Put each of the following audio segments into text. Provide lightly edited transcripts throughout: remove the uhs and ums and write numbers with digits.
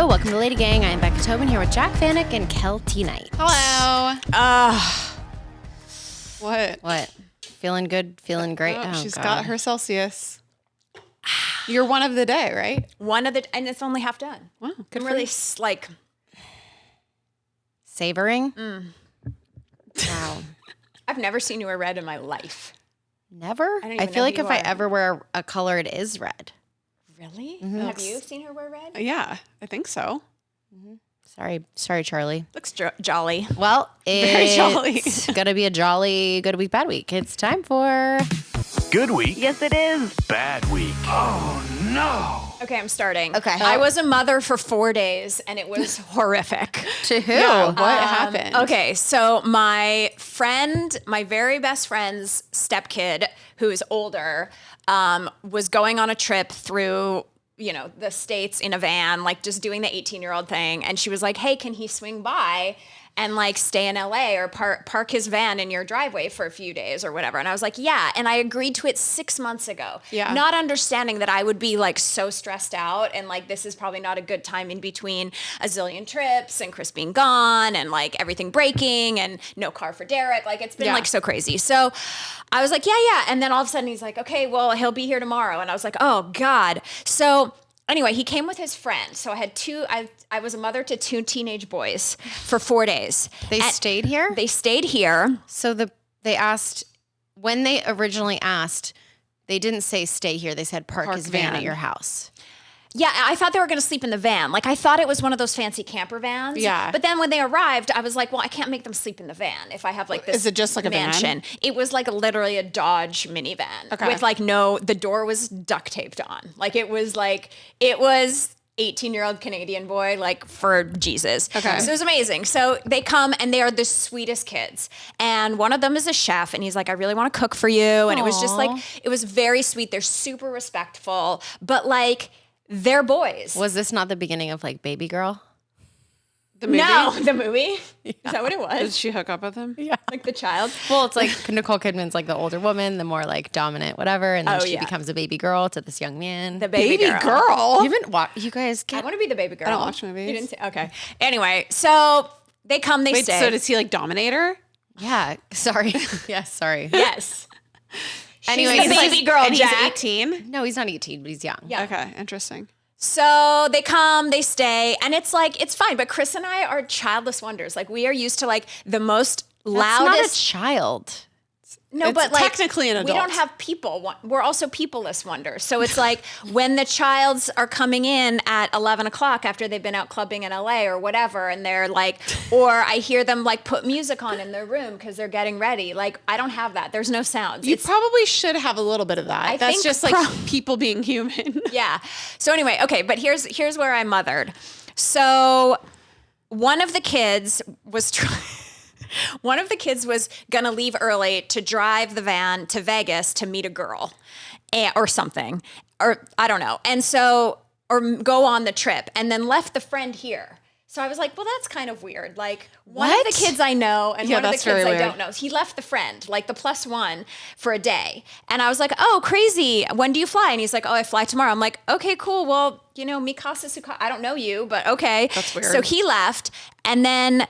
Hello, welcome to LadyGang. I'm Becca Tobin here with Jack Vanek and Kelty Knight. Hello. What? Feeling good? Feeling great? Oh, she's got her Celsius. You're one of the day, right? And it's only half done. Wow. I'm really Savoring? Wow. I've never seen you wear red in my life. Never? don't even I know feel like who if you I are. ever wear a color, it is red. Really? Mm-hmm. Have you seen her wear red? Yeah, I think so. Sorry, Charlie. Looks jolly. Well, Very jolly. It's gonna be a jolly good week, bad week. It's time for Good week. Yes, it is. Bad week. Oh, no. Okay, I'm starting. Okay. I was a mother for 4 days, and it was horrific. To who? Yeah, what happened? Okay, so my very best friend's stepkid, who is older, was going on a trip through, the States in a van, like just doing the 18-year-old thing. And she was like, hey, can he swing by and like stay in LA or park his van in your driveway for a few days or whatever? And I was like, yeah. And I agreed to it 6 months ago. Yeah. Not understanding that I would be like so stressed out and like this is probably not a good time in between a zillion trips and Chris being gone and like everything breaking and no car for Derek. Like it's been like so crazy. So I was like, yeah. And then all of a sudden he's like, okay, well, he'll be here tomorrow. And I was like, oh God. So anyway, he came with his friend. So I had I was a mother to 2 teenage boys for 4 days. They stayed here? They stayed here. So they asked, when they originally asked, they didn't say stay here. They said park his van at your house. Yeah, I thought they were going to sleep in the van. Like, I thought it was one of those fancy camper vans. Yeah. But then when they arrived, I was like, well, I can't make them sleep in the van if I have like this Is it just like a mansion. van? It was like literally a Dodge minivan with like the door was duct taped on. Like it was 18-year-old Canadian boy, like for Jesus. Okay. So it was amazing. So they come and they are the sweetest kids. And one of them is a chef and he's like, I really want to cook for you. And it was just like, it was very sweet. They're super respectful, but like, they're boys. Was this not the beginning of like Baby Girl? The movie? No, the movie. Is that what it was? Did she hook up with him? Yeah. Like the child. Well, it's like Nicole Kidman's like the older woman, the more like dominant, whatever, and then she yeah. becomes a baby girl to this young man. The baby girl. You haven't watched? You guys I get? want to be the baby girl. I don't watch movies. You didn't say, okay. Anyway, so they come, they Wait, stay. so does he like dominate her? Yeah. Sorry. Yes. Sorry. Yes. Anyway, She's the baby girl, and Jack. he's 18? No, he's not 18, but he's young. Yeah. Okay, interesting. So they come, they stay, and it's like, it's fine. But Chris and I are childless wonders. Like we are used to like the most That's loudest. not a child. No, It's but like technically an we adult. don't have people. We're also peopleless wonders. So it's like when the childs are coming in at 11 o'clock after they've been out clubbing in LA or whatever, and they're like, or I hear them like put music on in their room because they're getting ready. Like I don't have that. There's no sounds. You probably should have a little bit of that. I That's think just like people being human. Yeah. So anyway, okay, but here's where I mothered. So one of the kids was gonna leave early to drive the van to Vegas to meet a girl, or something, or I don't know, and so or go on the trip, and then left the friend here. So I was like, well, that's kind of weird. Like one of the kids I know and one of the that's kids very I weird. don't know. He left the friend, like the +1 for a day. And I was like, oh, crazy. When do you fly? And he's like, oh, I fly tomorrow. I'm like, okay, cool. Well, mi casa su casa. I don't know you, but okay. That's weird. So he left. And then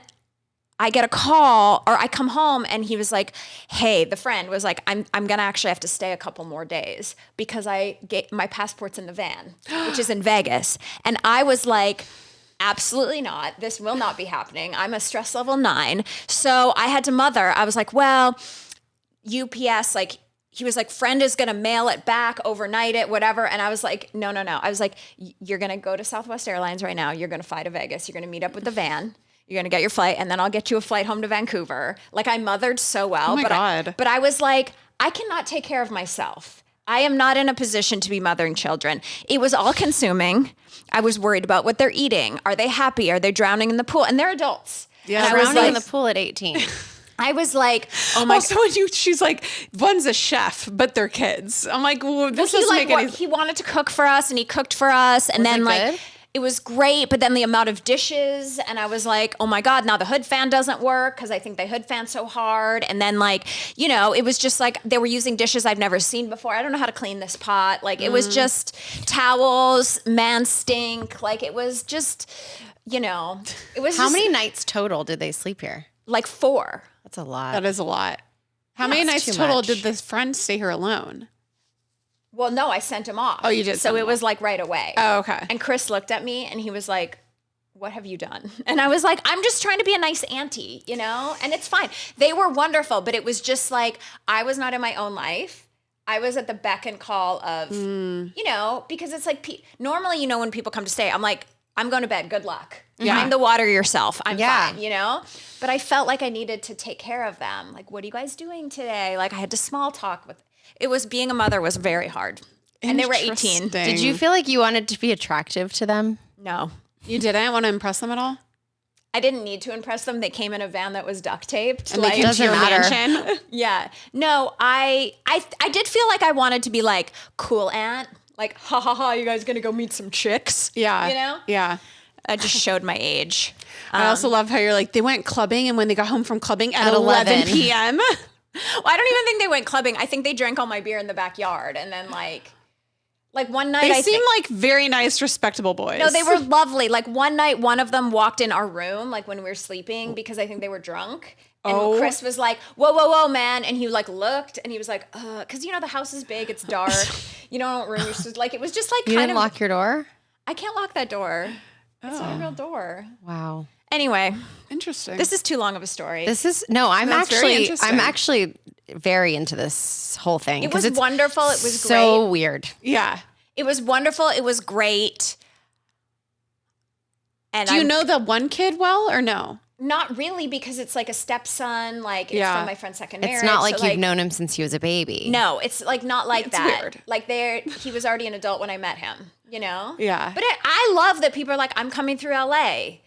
I get a call or I come home and he was like, hey, the friend was like, I'm going to actually have to stay a couple more days because my passport's in the van, which is in Vegas. And I was like, absolutely not. This will not be happening. I'm a stress level 9. So I had to mother. I was like, well, UPS, like, he was like, friend is going to mail it back, overnight it, whatever. And I was like, no. I was like, you're going to go to Southwest Airlines right now. You're going to fly to Vegas. You're going to meet up with the van. You're going to get your flight. And then I'll get you a flight home to Vancouver. Like I mothered so well. Oh my God. But I was like, I cannot take care of myself. I am not in a position to be mothering children. It was all consuming. I was worried about what they're eating. Are they happy? Are they drowning in the pool? And they're adults. Yeah, And I was Drowning in like, the pool at 18. I was like, oh my Also, she's like, one's a chef, but they're kids. I'm like, well, this he doesn't make any he wanted to cook for us and he cooked for us. And Was then it like, good? it was great, but then the amount of dishes, and I was like, oh my God, now the hood fan doesn't work because I think they hood fan so hard. And then like, you know, it was just like they were using dishes I've never seen before. I don't know how to clean this pot. Like it was just towels, man stink. Like it was just, you know, it was How just many nights total did they sleep here? like 4. That's a lot. That is a lot. How many That's nights too total much. did this friend stay here alone? Well, no, I sent him off. Oh, you did So send it him was like right away. Oh, okay. And Chris looked at me and he was like, what have you done? And I was like, I'm just trying to be a nice auntie, you know? And it's fine. They were wonderful, but it was just like, I was not in my own life. I was at the beck and call of, you know, because it's like, normally, you know, when people come to stay, I'm like, I'm going to bed. Good luck. Yeah. Find the water yourself. I'm Yeah. fine, you know? But I felt like I needed to take care of them. Like, what are you guys doing today? Like, I had to small talk with, it was, being a mother was very hard. And they were 18. Interesting. Did you feel like you wanted to be attractive to them? No. You didn't want to impress them at all? I didn't need to impress them. They came in a van that was duct taped. And like, they came to doesn't your matter. mansion? yeah. No, I did feel like I wanted to be like cool aunt. Like, ha ha ha, you guys gonna go meet some chicks? Yeah. You know? Yeah. I just showed my age. I also love how you're like, they went clubbing and when they got home from clubbing at 11 11 p.m. Well, I don't even think they went clubbing. I think they drank all my beer in the backyard. And then like one night They seem like very nice, respectable boys. no, they were lovely. Like one night, one of them walked in our room, like when we were sleeping, because I think they were drunk. And Oh. Chris was like, whoa, whoa, whoa, man. And he like looked and he was like, because you know, the house is big, it's dark. You don't room your like, it was just like You kind didn't of, lock your door? I can't lock that door. It's not a real door. Wow. Anyway, Interesting. this is too long of a story. This is no, That's very I'm interesting. actually very into this whole thing. It 'cause was it's wonderful. It was so great. weird. yeah. It was wonderful. It was great. And Do you I'm- know the one kid well or no? Not really, because it's like a stepson. Like it's Yeah. from my friend's second marriage. It's not like so, you've known him since he was a baby. No, it's like not like It's that. weird. Like he was already an adult when I met him. You know. Yeah. But I love that people are like, I'm coming through LA.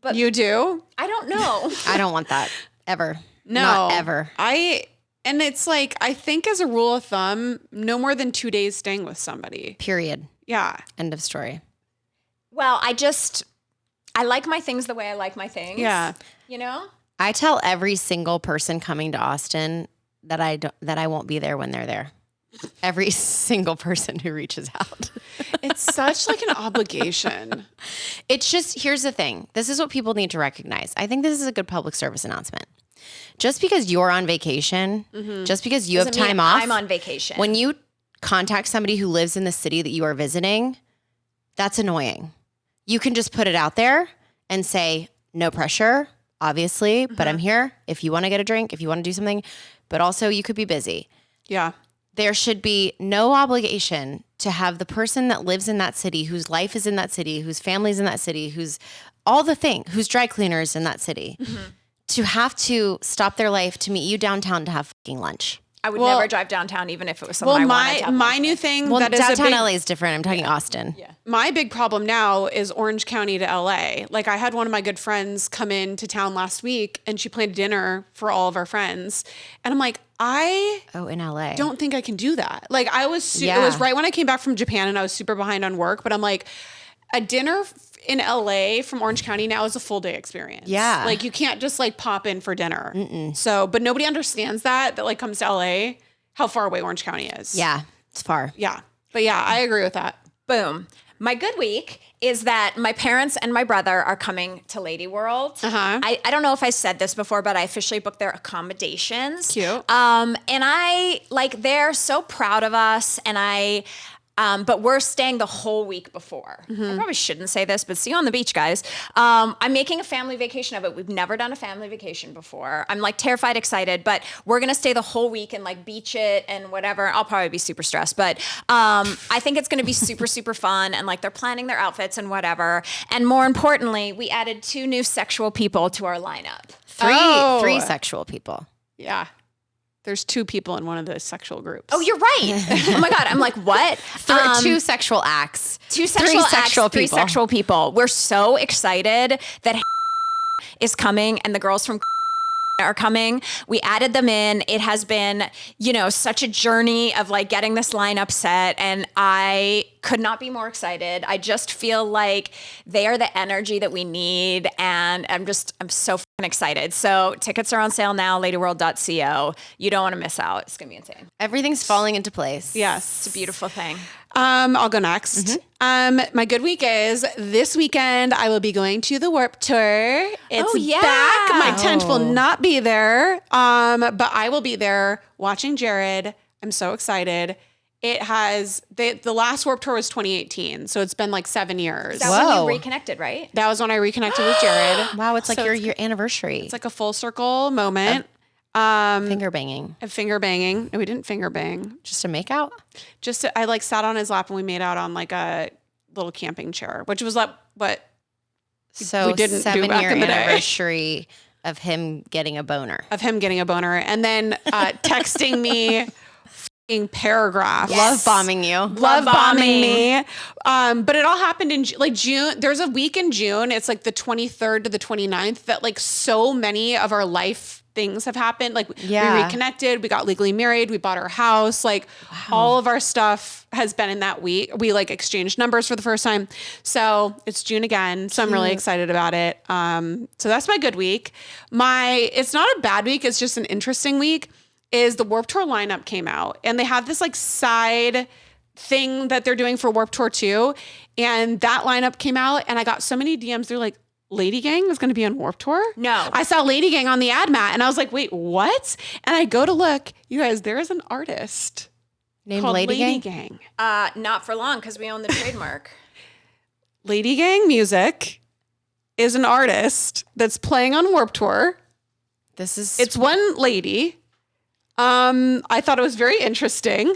But You do? I don't know. I don't want that ever. No. Not ever. And it's like, I think as a rule of thumb, no more than 2 days staying with somebody. Period. Yeah. End of story. Well, I like my things the way I like my things. Yeah. You know. I tell every single person coming to Austin that I won't be there when they're there. Every single person who reaches out. It's such like an obligation. It's just, here's the thing. This is what people need to recognize. I think this is a good public service announcement. Just because you're on vacation, just because you have Doesn't mean time off. I'm on vacation. When you contact somebody who lives in the city that you are visiting, that's annoying. You can just put it out there and say, no pressure, obviously, but I'm here. If you want to get a drink, if you want to do something, but also you could be busy. Yeah. There should be no obligation to have the person that lives in that city, whose life is in that city, whose family's in that city, who's all the thing, whose dry cleaners in that city, to have to stop their life to meet you downtown to have fucking lunch. I would Well- never drive downtown, even if it was someone Well, I wanted to have my lunch new with. thing Well, that is a downtown big, LA is different. I'm talking Austin. Yeah. my big problem now is Orange County to LA. Like I had one of my good friends come into town last week and she planned dinner for all of our friends. And I'm like, I Oh, in LA. don't think I can do that. Like I was, it Yeah. was right when I came back from Japan and I was super behind on work, but I'm like, a dinner in LA from Orange County now is a full day experience. Yeah. Like you can't just like pop in for dinner. So, but nobody understands that like comes to LA, how far away Orange County is. Yeah, it's far. Yeah. But yeah, I agree with that. Boom. My good week is that my parents and my brother are coming to Lady World. Uh-huh. I don't know if I said this before, but I officially booked their accommodations. Cute. And I they're so proud of us, and but we're staying the whole week before. I probably shouldn't say this, but see you on the beach, guys. I'm making a family vacation of it. We've never done a family vacation before. I'm like terrified, excited, but we're going to stay the whole week and like beach it and whatever. I'll probably be super stressed, but I think it's going to be super, super fun. And like they're planning their outfits and whatever. And more importantly, we added 2 new sexual people to our lineup. Three sexual people. Yeah. There's 2 people in one of the sexual groups. Oh, you're right. Oh my God. I'm like, what? 2 sexual acts. 2 sexual acts, sexual 3 people. sexual people. We're so excited that is coming and the girls from are coming. We added them in. It has been, such a journey of like getting this lineup set, and I could not be more excited. I just feel like they are the energy that we need, and I'm so fucking excited. So tickets are on sale now, ladyworld.co. You don't want to miss out. It's going to be insane. Everything's falling into place. Yes. It's a beautiful thing. I'll go next. My good week is this weekend. I will be going to the Warped Tour. It's back. My tent will not be there, but I will be there watching Jared. I'm so excited. It has the last Warped Tour was 2018, so it's been like 7 years. That when you reconnected, right? That was when I reconnected with Jared. Wow, it's like your anniversary. It's like a full circle moment. Finger banging. Finger banging. No, we didn't finger bang. Just a make out? I like sat on his lap and we made out on like a little camping chair, which was what So we didn't do back 7-year in the day. anniversary of him getting a boner. And then texting me fucking paragraphs. Love bombing you. Love bombing me. But it all happened in June. There's a week in June. It's like the 23rd to the 29th that like so many of our life things have happened. Like we reconnected, we got legally married, we bought our house. Like all of our stuff has been in that week. We like exchanged numbers for the first time. So it's June again. So I'm really excited about it. So that's my good week. It's not a bad week. It's just an interesting week. Is the Warped Tour lineup came out, and they have this like side thing that they're doing for Warped Tour 2. And that lineup came out, and I got so many DMs. They're like, LadyGang is going to be on Warped Tour? No. I saw LadyGang on the ad mat, and I was like, wait, what? And I go to look. You guys, there is an artist named called LadyGang? Not for long, because we own the trademark. LadyGang Music is an artist that's playing on Warped Tour. It's one lady. I thought it was very interesting,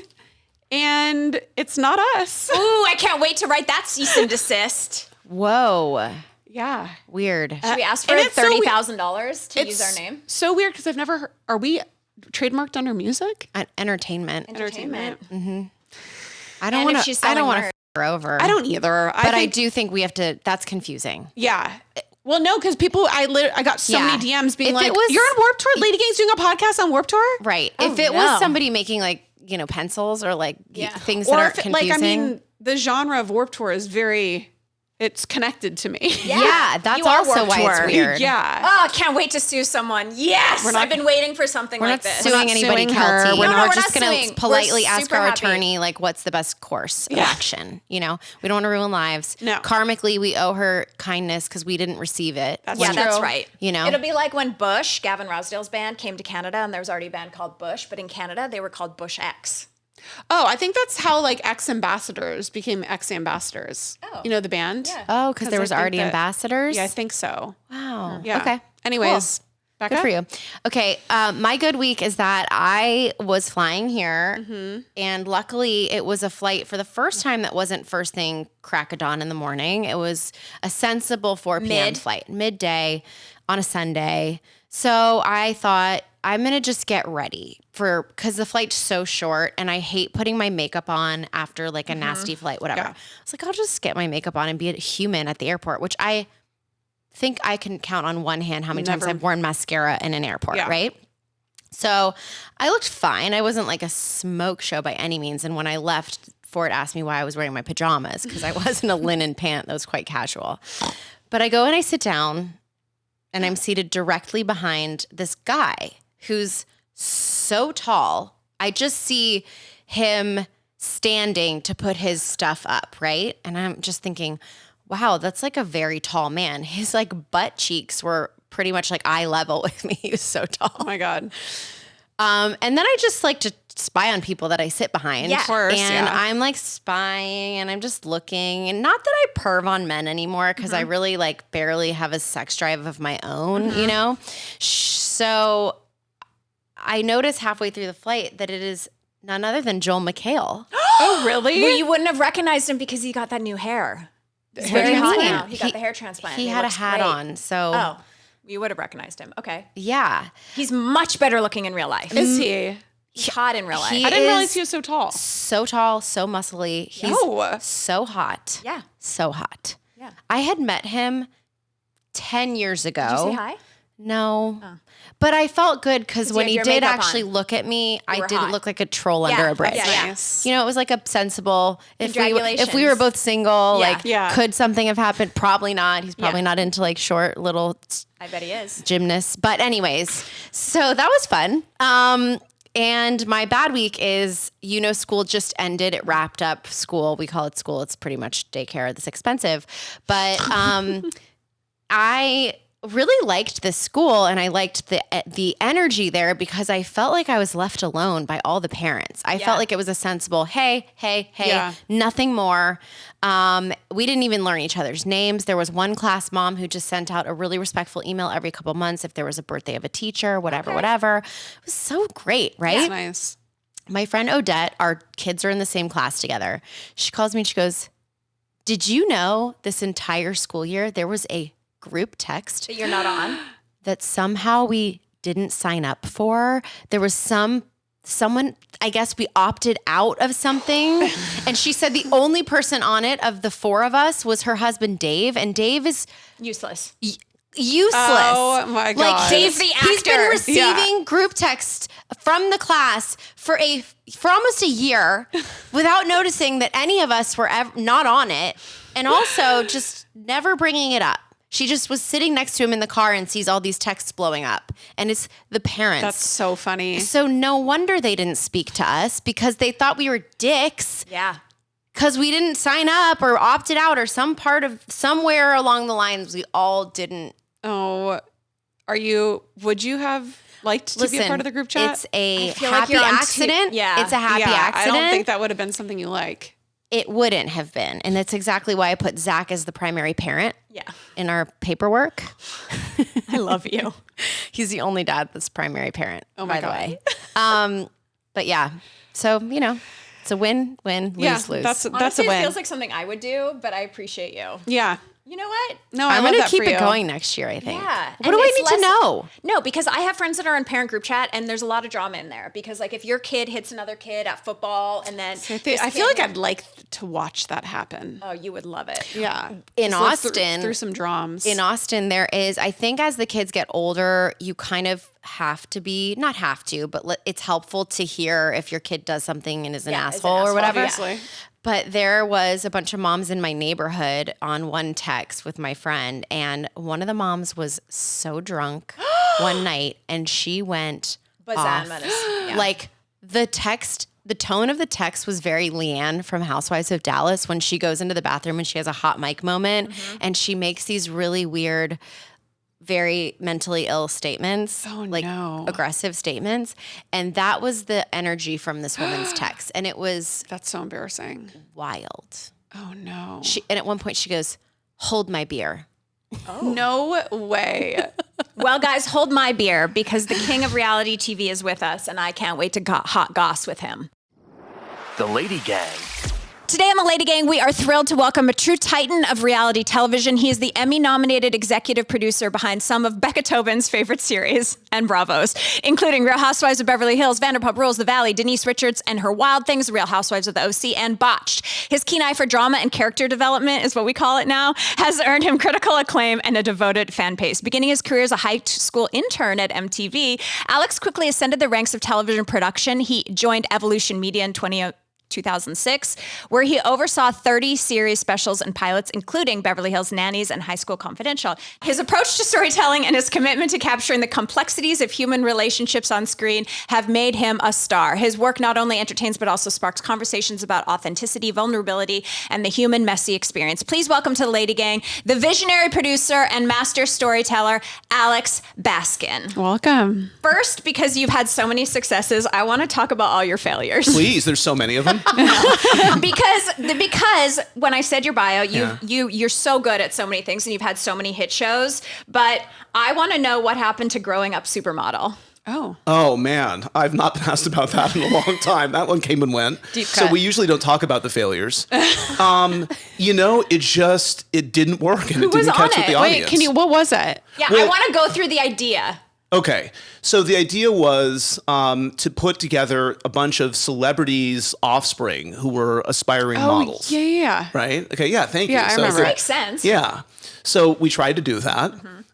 and it's not us. Ooh, I can't wait to write that cease and desist. Whoa. Yeah. Weird. Should we ask for $30,000 to use our name? So weird, because I've never heard. Are we trademarked under music? Entertainment. Entertainment. I don't want to f her over. I don't either. But I do think we have to. That's confusing. Yeah. Well, no, because people, I got so many DMs being like, was- you're on Warped Tour? LadyGang's doing a podcast on Warped Tour? Right. If it was somebody making like, pencils or like things that are confusing. the genre of Warped Tour is it's connected to me. Yeah, that's also why it's weird. Yeah. Oh, I can't wait to sue someone. Yes. I've been waiting for something like this. We're not suing anybody, suing Kelty. her. We're just not going suing. to politely We're ask super our happy. attorney, like, what's the best course of action? We don't want to ruin lives. No. Karmically, we owe her kindness because we didn't receive it. That's Yeah, true. that's right. It'll be like when Bush, Gavin Rossdale's band, came to Canada, and there was already a band called Bush, but in Canada they were called Bush X. Oh, I think that's how like ex-ambassadors became ex-ambassadors. Oh. You know the band? Yeah. Oh, because there was already ambassadors? Yeah, I think so. Wow. Yeah. Okay. Anyways, back Good up. for you. Okay. My good week is that I was flying here, and luckily it was a flight for the first time that wasn't first thing crack of dawn in the morning. It was a sensible 4 p.m. flight, midday on a Sunday. So I thought, I'm going to just get ready because the flight's so short and I hate putting my makeup on after like a nasty flight, whatever. Yeah. I was like, I'll just get my makeup on and be a human at the airport, which I think I can count on one hand how many times I've worn mascara in an airport, right? So I looked fine. I wasn't like a smoke show by any means. And when I left, Ford asked me why I was wearing my pajamas because I wasn't a linen pant. That was quite casual. But I go and I sit down and I'm seated directly behind this guy who's so tall. I just see him standing to put his stuff up, right? And I'm just thinking, wow, that's like a very tall man. His like butt cheeks were pretty much like eye level with me. He was so tall. Oh my God. And then I just like to spy on people that I sit behind. Yeah. Of course, And yeah. I'm like spying and I'm just looking. And not that I perv on men anymore because I really like barely have a sex drive of my own, you know? So I notice halfway through the flight that it is none other than Joel McHale. Oh, really? Well, you wouldn't have recognized him because he got that new hair. He's What do very you hot mean? now. He got the hair transplant. He had a looks hat great. on. So Oh, you would have recognized him. Okay. yeah. He's much better looking in real life. Is he? He's hot in real life. He I didn't is realize he was so tall. so tall, so muscly. He's No. so hot. Yeah. So hot. Yeah. I had met him 10 years ago. Did you say hi? No. But I felt good because when you he had your did makeup actually on. look at me, I were didn't hot. look like a troll under a bridge. Yeah. Nice. You know, it was like a sensible. If we were Congratulations. both single, Yeah. like, Yeah. could something have happened? Probably not. He's probably not into like short little I bet he is. gymnasts. But anyways, so that was fun. And my bad week is, you know, school just ended. It wrapped up school. We call it school. It's pretty much daycare. That's expensive. But I really liked this school and I liked the energy there because I felt like I was left alone by all the parents. I felt like it was a sensible, hey, Yeah. nothing more. We didn't even learn each other's names. There was one class mom who just sent out a really respectful email every couple months if there was a birthday of a teacher, whatever. It was so great, right? That's nice. My friend Odette, our kids are in the same class together. She calls me and she goes, did you know this entire school year there was a group text That you're not on? that somehow we didn't sign up for? There was someone, I guess we opted out of something. And she said the only person on it of the four of us was her husband, Dave. And Dave is Useless. useless. Oh my God. Like Dave the he's been actor. receiving group text from the class for almost a year without noticing that any of us were not on it. And also just never bringing it up. She just was sitting next to him in the car and sees all these texts blowing up. And it's the parents. That's so funny. So no wonder they didn't speak to us because they thought we were dicks Yeah. because we didn't sign up or opted out or somewhere along the lines we all didn't. Oh, would you have liked to be a part of the group chat? It's a feel like happy you're on accident. yeah. It's a happy I accident. don't think that would have been something you like. It wouldn't have been. And that's exactly why I put Zach as the primary parent Yeah. in our paperwork. I love you. He's the only dad that's primary parent, my by the God. way. But yeah, so, you know, it's a win, lose. That's Honestly, a win. It feels like something I would do, but I appreciate you. Yeah. You know what? No, I I'm love going to that keep for it you. going next year, I think. Yeah. What do I need to know? No, because I have friends that are in parent group chat and there's a lot of drama in there because like if your kid hits another kid at football and then I feel like I'd like to watch that happen. Oh, you would love it. Yeah. In Just live Austin, through some drums. In Austin, there is, I think as the kids get older, you kind of have to be, not have to, but it's helpful to hear if your kid does something and is an asshole or whatever. Obviously. But there was a bunch of moms in my neighborhood on one text with my friend, and one of the moms was so drunk one night, and she went off. Yeah. Like the tone of the text was very Leanne from Housewives of Dallas when she goes into the bathroom and she has a hot mic moment, and she makes these really weird, very mentally ill statements, aggressive statements. And that was the energy from this woman's text. And it was That's so embarrassing. wild. Oh no. And at one point she goes, hold my beer. No way. Well, guys, hold my beer because the king of reality TV is with us and I can't wait to hot goss with him. The Lady Gang. Today on the Lady Gang, we are thrilled to welcome a true titan of reality television. He is the Emmy-nominated executive producer behind some of Becca Tobin's favorite series and Bravos, including Real Housewives of Beverly Hills, Vanderpump Rules, The Valley, Denise Richards and Her Wild Things, Real Housewives of the OC, and Botched. His keen eye for drama and character development is what we call it now, has earned him critical acclaim and a devoted fan base. Beginning his career as a high school intern at MTV, Alex quickly ascended the ranks of television production. He joined Evolution Media in 2006, where he oversaw 30 series specials and pilots, including Beverly Hills Nannies and High School Confidential. His approach to storytelling and his commitment to capturing the complexities of human relationships on screen have made him a star. His work not only entertains, but also sparks conversations about authenticity, vulnerability, and the human messy experience. Please welcome to the Lady Gang, the visionary producer and master storyteller, Alex Baskin. Welcome. First, because you've had so many successes, I want to talk about all your failures. Please, there's so many of them. because when I said your bio, you're so good at so many things and you've had so many hit shows, but I want to know what happened to growing up supermodel. Oh man, I've not been asked about that in a long time. That one came and went. Deep so cut. we usually don't talk about the failures. It didn't work and it was didn't catch on with the it? audience. Wait, what was it? Yeah, Well- I want to go through the idea. Okay, so the idea was to put together a bunch of celebrities' offspring who were aspiring models. Yeah. Right? Okay, yeah, thank you. Yeah, I So remember. Makes sense. Yeah. So we tried to do that.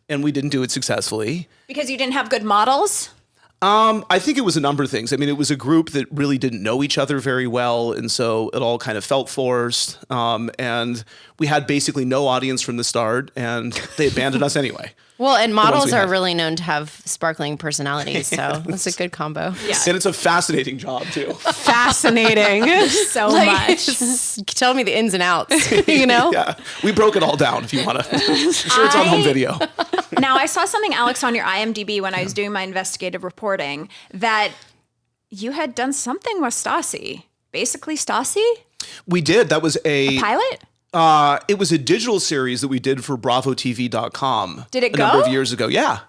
and we didn't do it successfully. Because you didn't have good models? I think it was a number of things. I mean, it was a group that really didn't know each other very well, and so it all kind of felt forced. And we had basically no audience from the start, and they abandoned us anyway. Well, and models are had. really known to have sparkling personalities, so that's a good combo. Yeah. And it's a fascinating job too. Fascinating. So much. Tell me the ins and outs, you know? Yeah, we broke it all down. If you want to, sure, it's on home video. Now, I saw something, Alex, on your IMDb when I was doing my investigative reporting that you had done something with Stassi. Basically, Stassi? We did. That was a Pilot? It was a digital series that we did for BravoTV.com. Did it a number go? of years ago? Yeah.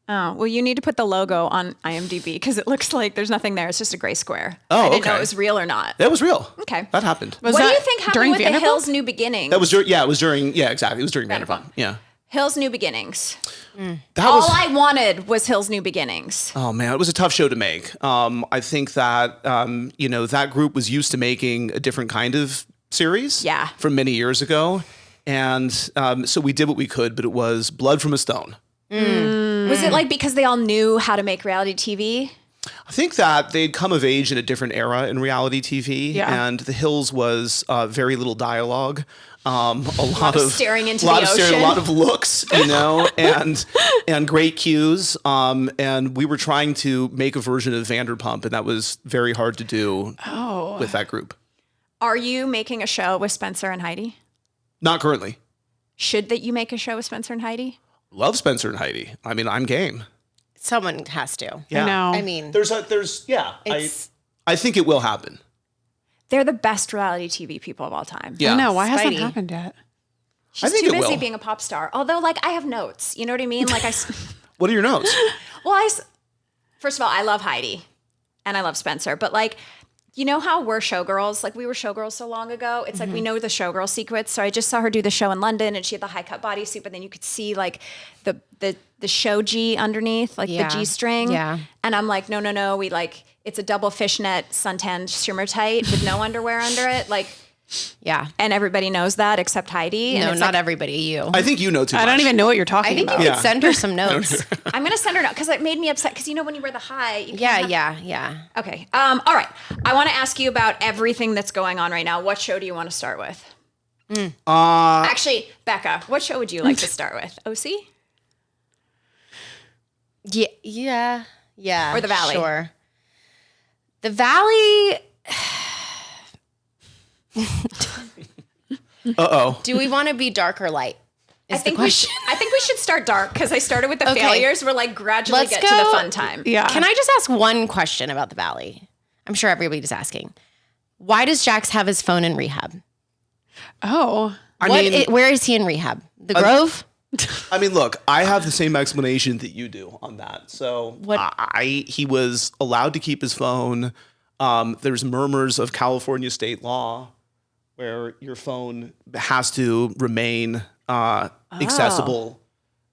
Oh, well, you need to put the logo on IMDb because it looks like there's nothing there. It's just a gray square. Oh, I didn't know okay. it was real or not. That was real. Okay. That happened. Was What do that you think happened during with the Vanderpump? Hills New Beginnings? That was during. Yeah, it was during. Yeah, exactly. It was during Vanderpump. Yeah. Hills New Beginnings. That All was. I wanted was Hills New Beginnings. Oh man, it was a tough show to make. I think that that group was used to making a different kind of series. Yeah. From many years ago, and so we did what we could, but it was blood from a stone. Was it like because they all knew how to make reality TV? I think that they'd come of age in a different era in reality TV, Yeah. and The Hills was very little dialogue, a lot of of staring into a lot the of staring, ocean. a lot of looks, and great cues. And we were trying to make a version of Vanderpump, and that was very hard to do with that group. Are you making a show with Spencer and Heidi? Not currently. Should that you make a show with Spencer and Heidi? Love Spencer and Heidi. I mean, I'm game. Someone has to. Yeah. I know. I mean, I think it will happen. They're the best reality TV people of all time. Yeah. I know. Why hasn't Spidey. that happened yet? She's think too it busy will. being a pop star. Although, like, I have notes. You know what I mean? Like, What are your notes? first of all, I love Heidi and I love Spencer, but like, you know how we're showgirls? Like we were showgirls so long ago. It's like we know the showgirl secrets. So I just saw her do the show in London, and she had the high cut bodysuit, but then you could see like the show G underneath, like Yeah. the G string. Yeah. And I'm like, no. We like it's a double fishnet suntan shimmer tight with no underwear under it. Like, yeah. and everybody knows that except Heidi. And No, it's not like, everybody. You. I think you know too much. I don't even know what you're talking I think you about. could send her some notes. I'm gonna send her note because it made me upset. Because you know when you wear the high, you can't have- Yeah. Okay. All right. I want to ask you about everything that's going on right now. What show do you want to start with? Actually, Becca, what show would you like to start with? OC? Yeah. Or The Valley? Sure. The Valley. Uh-oh. Do we want to be dark or light? I think we should start dark because I started with the Okay. failures. We're like gradually Let's get to go- the fun time. Yeah. Can I just ask one question about the Valley? I'm sure everybody's asking. Why does Jax have his phone in rehab? Oh. Where is he in rehab? The Grove? I mean, look, I have the same explanation that you do on that. So What- he was allowed to keep his phone. There's murmurs of California state law where your phone has to remain accessible.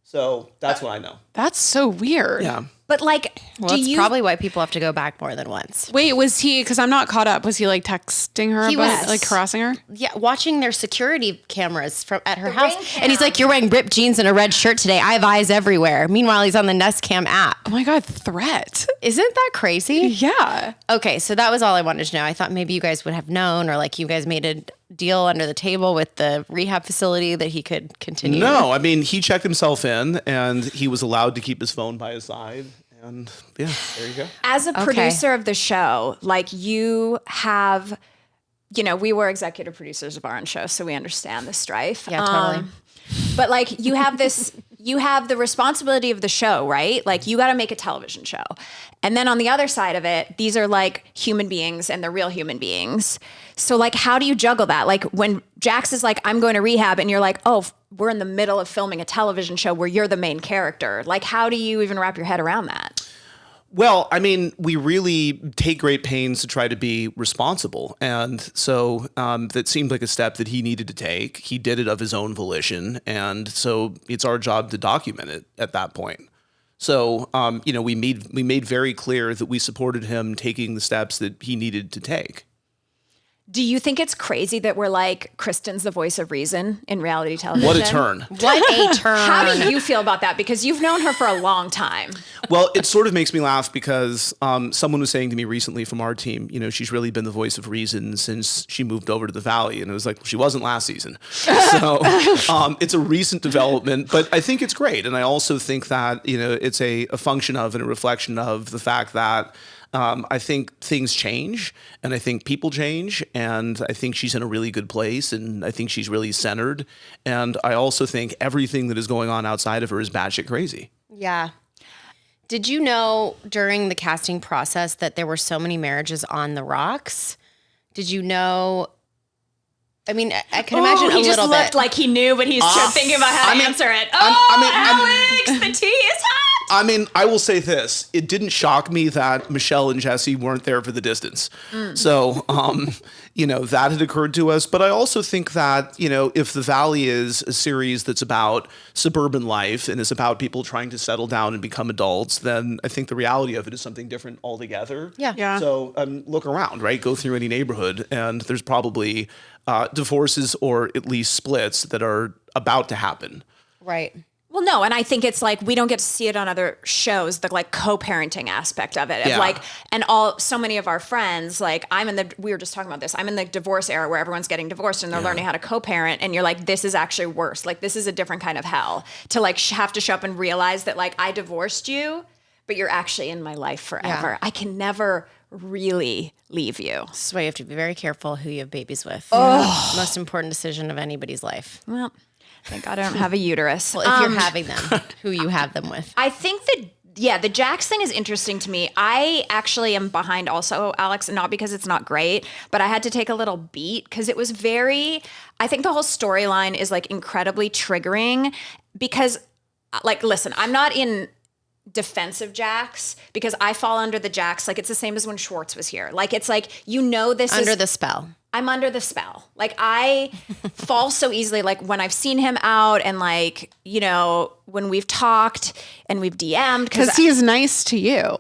So that's what I know. That's so weird. Yeah. But like, Well, do it's you probably why people have to go back more than once. Wait, was he, because I'm not caught up, was he like texting her He about was. like harassing her? Yeah, watching their security cameras from at her The house, ring and he's cam. like, "You're wearing ripped jeans and a red shirt today. I have eyes everywhere." Meanwhile, he's on the Nest Cam app. Oh my God, threat. Isn't that crazy? Yeah. Okay, so that was all I wanted to know. I thought maybe you guys would have known, or like you guys made a deal under the table with the rehab facility that he could continue. No, I mean, he checked himself in and he was allowed to keep his phone by his side. And yeah, there you go. as a producer of the show, like you have, you know, we were executive producers of our own show, so we understand the strife. Yeah, totally. But like you have this, you have the responsibility of the show, right? Like you got to make a television show. And then on the other side of it, these are like human beings and they're real human beings. So like, how do you juggle that? Like when Jax is like, I'm going to rehab and you're like, oh, we're in the middle of filming a television show where you're the main character. Like, how do you even wrap your head around that? Well, I mean, we really take great pains to try to be responsible. And so that seemed like a step that he needed to take. He did it of his own volition. And so it's our job to document it at that point. So, we made very clear that we supported him taking the steps that he needed to take. Do you think it's crazy that we're like, Kristen's the voice of reason in reality television? What a turn. What a turn. How do you feel about that? Because you've known her for a long time. Well, it sort of makes me laugh because someone was saying to me recently from our team, she's really been the voice of reason since she moved over to the Valley. And it was like, well, she wasn't last season. So it's a recent development, but I think it's great. And I also think that, it's a function of and a reflection of the fact that I think things change and I think people change and I think she's in a really good place and I think she's really centered. And I also think everything that is going on outside of her is batshit crazy. Yeah. Did you know during the casting process that there were so many marriages on the rocks? Did you know? I mean, I can imagine a little bit. He just looked like he knew, but he's thinking about how to answer it. Alex, the tea is hot. I mean, I will say this. It didn't shock me that Michelle and Jesse weren't there for the distance. So, that had occurred to us. But I also think that, if The Valley is a series that's about suburban life and is about people trying to settle down and become adults, then I think the reality of it is something different altogether. Yeah. So look around, right? Go through any neighborhood and there's probably divorces or at least splits that are about to happen. Right. Well, no, and I think it's like we don't get to see it on other shows, the like co-parenting aspect of it. Of like, and so many of our friends, like we were just talking about this, I'm in the divorce era where everyone's getting divorced and they're learning how to co-parent and you're like, this is actually worse. Like this is a different kind of hell to like have to show up and realize that like I divorced you, but you're actually in my life forever. Yeah. I can never really leave you. This is why you have to be very careful who you have babies with. Oh. Most important decision of anybody's life. Well, thank God I don't have a uterus. Well, if you're having them, who you have them with. I think that, the Jax thing is interesting to me. I actually am behind also, Alex, not because it's not great, but I had to take a little beat because it was I think the whole storyline is like incredibly triggering because like, listen, I'm not in defensive Jax because I fall under the Jax. Like it's the same as when Schwartz was here. Like, it's like, this under the spell. I'm under the spell. Like I fall so easily, like when I've seen him out and like, when we've talked and we've DM'd. Because he is nice to you.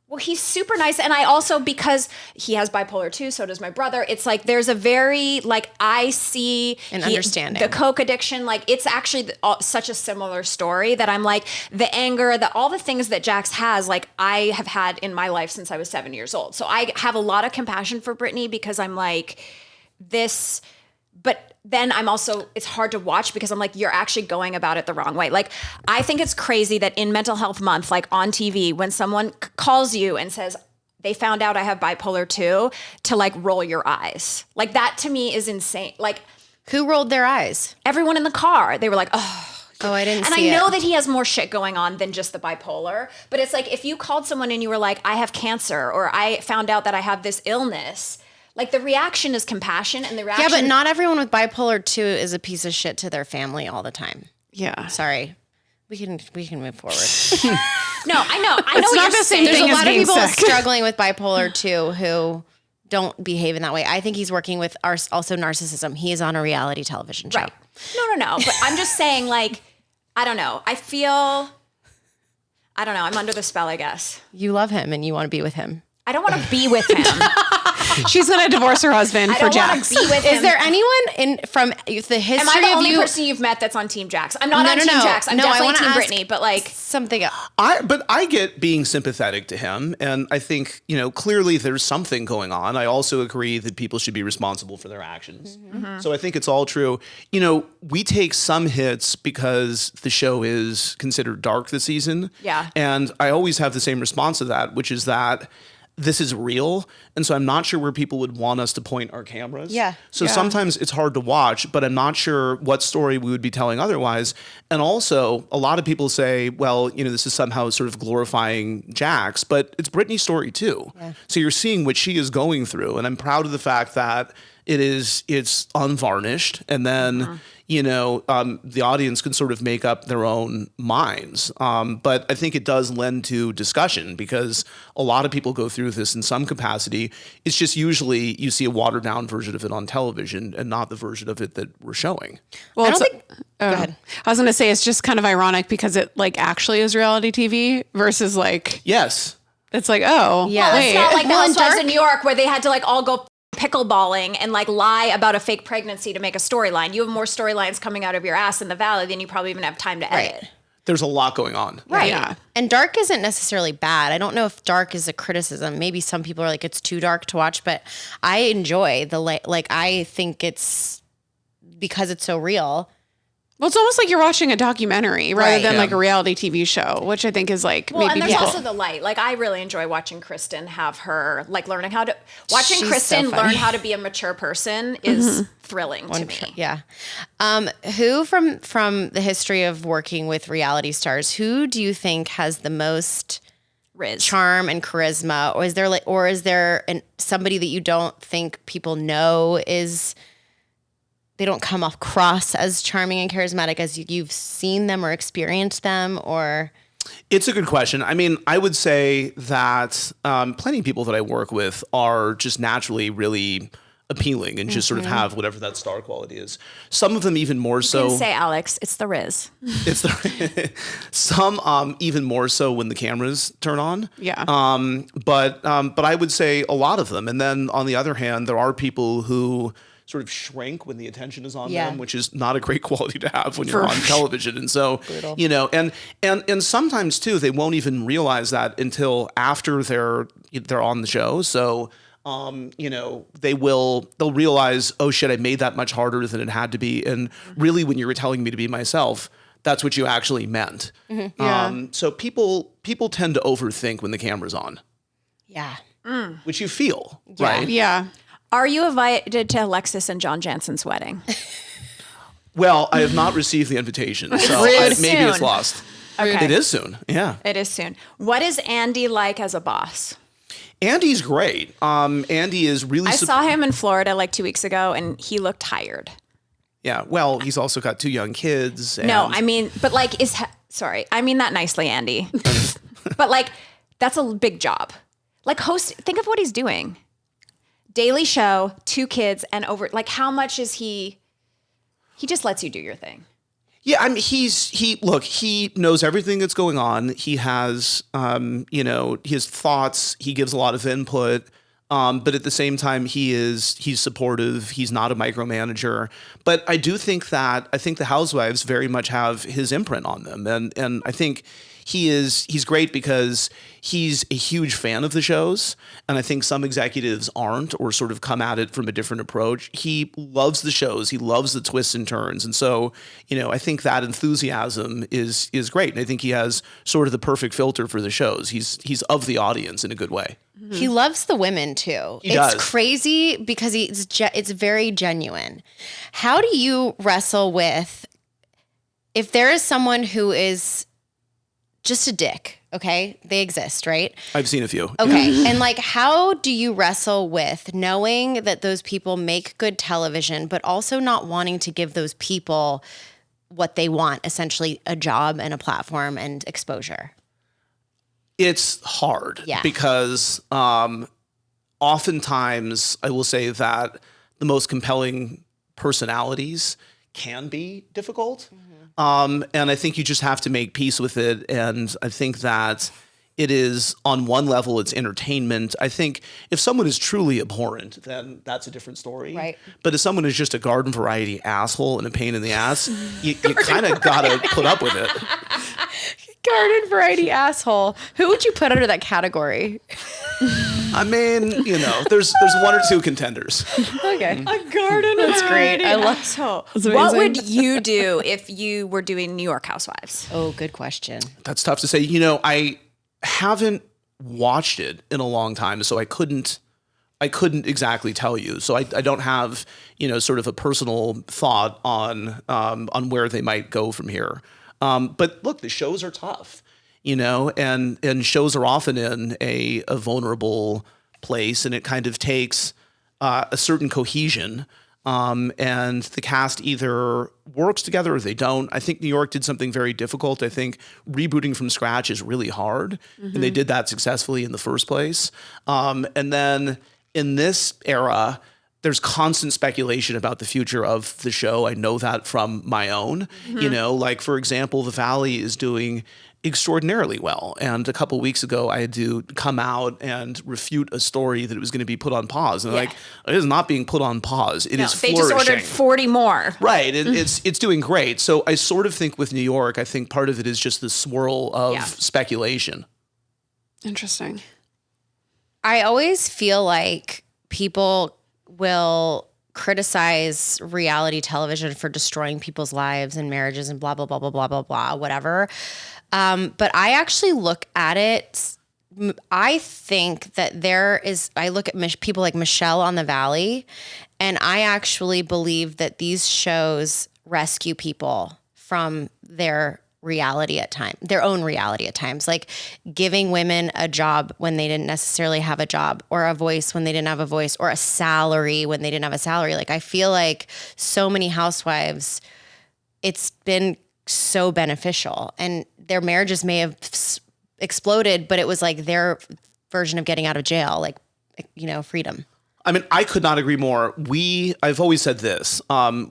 Well, he's super nice. And I also, because he has bipolar too, so does my brother. It's like, there's a very, like, I see an understanding. The coke addiction, like it's actually such a similar story that I'm like, the anger, all the things that Jax has, like I have had in my life since I was 7 years old. So I have a lot of compassion for Brittany because I'm like this, but then I'm also, it's hard to watch because I'm like, you're actually going about it the wrong way. Like, I think it's crazy that in Mental Health Month, like on TV, when someone calls you and says, they found out I have bipolar 2, to like roll your eyes. Like that to me is insane. Like, who rolled their eyes? Everyone in the car. They were like, oh, I didn't and see it. And I know that he has more shit going on than just the bipolar, but it's like, if you called someone and you were like, I have cancer, or I found out that I have this illness, like the reaction is compassion and the reaction. Yeah, but not everyone with bipolar 2 is a piece of shit to their family all the time. Yeah. Sorry. We can move forward. No, I know. It's not the same There's thing a as lot of being people sick. struggling with bipolar 2 who don't behave in that way. I think he's working with also narcissism. He is on a reality television show. Right. No. But I'm just saying, like, I don't know. I'm under the spell, I guess. You love him and you want to be with him. I don't want to be with him. She's going to divorce her husband for Jax. I don't want to be with him. Is there anyone from the history Am I the of only you? person you've met that's on Team Jax? I'm not on Team Jax. I'm definitely Team Brittany, but like something else. But I get being sympathetic to him, and I think clearly there's something going on. I also agree that people should be responsible for their actions. Mm-hmm. So I think it's all true. We take some hits because the show is considered dark this season. Yeah, and I always have the same response to that, which is that this is real. And so I'm not sure where people would want us to point our cameras. Yeah. So sometimes it's hard to watch, but I'm not sure what story we would be telling otherwise. And also, a lot of people say, well, this is somehow sort of glorifying Jax, but it's Brittany's story too. Yeah. So you're seeing what she is going through. And I'm proud of the fact that it's unvarnished. And then, the audience can sort of make up their own minds. But I think it does lend to discussion because a lot of people go through this in some capacity. It's just usually you see a watered down version of it on television and not the version of it that we're showing. Well, I don't think. Go ahead. I was going to say it's just kind of ironic because it like actually is reality TV versus like. Yes. It's like, oh, yeah. Well, it's not like the Housewives in New York where they had to like all go pickleballing and like lie about a fake pregnancy to make a storyline. You have more storylines coming out of your ass in the valley than you probably even have time to edit. There's a lot going on. Right. Yeah. And dark isn't necessarily bad. I don't know if dark is a criticism. Maybe some people are like, it's too dark to watch, but I enjoy the like, I think it's because it's so real. Well, it's almost like you're watching a documentary rather Right. than Yeah. like a reality TV show, which I think is like Well, maybe and there's people. also the light. Like I really enjoy watching Kristen have her like learning how to watching She's Kristen so funny. learn how to be a mature person is thrilling to me. Yeah. Who from the history of working with reality stars, who do you think has the most Riz. charm and charisma? Or is there somebody that you don't think people know they don't come across as charming and charismatic as you've seen them or experienced them, or? It's a good question. I mean, I would say that plenty of people that I work with are just naturally really appealing and just sort of have whatever that star quality is. Some of them even more You so. can say, Alex, it's the Riz. It's the some even more so when the cameras turn on. Yeah. But I would say a lot of them. And then on the other hand, there are people who sort of shrink when the attention is on Yeah. them, which is not a great quality to have when you're on television. And so, you know, and sometimes too, they won't even realize that until after they're on the show. So, you know, they'll realize, oh shit, I made that much harder than it had to be. And really, when you were telling me to be myself, that's what you actually meant. Yeah. So people tend to overthink when the camera's on, Yeah. which you feel, right? Yeah. Are you invited to Alexis and John Jansen's wedding? Well, I have not received the invitation, so Rude. maybe it's Soon. lost. Okay. It is soon, yeah. It is soon. What is Andy like as a boss? Andy's great. Andy is really. I saw him in Florida like 2 weeks ago and he looked tired. Yeah, well, he's also got 2 young kids. And No, I mean, but like, sorry, I mean that nicely, Andy. But like, that's a big job. Like, think of what he's doing. Daily show, 2 kids, and over, like, how much is he just lets you do your thing. Yeah, I mean, he knows everything that's going on. He has, you know, his thoughts. He gives a lot of input. But at the same time, he's supportive. He's not a micromanager. But I do think the Housewives very much have his imprint on them, and I think he's great because he's a huge fan of the shows, and I think some executives aren't, or sort of come at it from a different approach. He loves the shows. He loves the twists and turns, and so, you know, I think that enthusiasm is great, and I think he has sort of the perfect filter for the shows. He's of the audience in a good way. He loves the women too. He it's does. crazy because it's very genuine. How do you wrestle with if there is someone who is just a dick? Okay, they exist, right? I've seen a few. Okay, and like, how do you wrestle with knowing that those people make good television, but also not wanting to give those people what they want, essentially a job and a platform and exposure? It's hard because oftentimes I will say that the most compelling personalities can be difficult. And I think you just have to make peace with it. And I think that it is, on one level, it's entertainment. I think if someone is truly abhorrent, then that's a different story. Right. But if someone is just a garden variety asshole and a pain in the ass, you kind of got to put up with it. Garden variety asshole. Who would you put under that category? I mean, you know, there's 1 or 2 contenders. Okay. A garden. That's great. I love So, amazing. what would you do if you were doing New York Housewives? Oh, good question. That's tough to say. You know, I haven't watched it in a long time, so I couldn't exactly tell you. So I don't have, you know, sort of a personal thought on where they might go from here. But look, the shows are tough, you know, and shows are often in a vulnerable place, and it kind of takes a certain cohesion. And the cast either works together or they don't. I think New York did something very difficult. I think rebooting from scratch is really hard, and they did that successfully in the first place. And then in this era, there's constant speculation about the future of the show. I know that from my own. You know, like for example, The Valley is doing extraordinarily well. And a couple of weeks ago, I had to come out and refute a story that it was going to be put on pause. And like, it is not being put on pause. It is They flourishing. just ordered 40 more. Right. It's doing great. So I sort of think with New York, I think part of it is just the swirl of speculation. Interesting. I always feel like people will criticize reality television for destroying people's lives and marriages and blah, blah, blah, blah, blah, blah, blah, whatever. But I actually look at it. I think that I look at people like Michelle on The Valley, and I actually believe that these shows rescue people from their own reality at times, like giving women a job when they didn't necessarily have a job, or a voice when they didn't have a voice, or a salary when they didn't have a salary. Like I feel like so many housewives, it's been so beneficial, and their marriages may have exploded, but it was like their version of getting out of jail, like, you know, freedom. I mean, I could not agree more. I've always said this.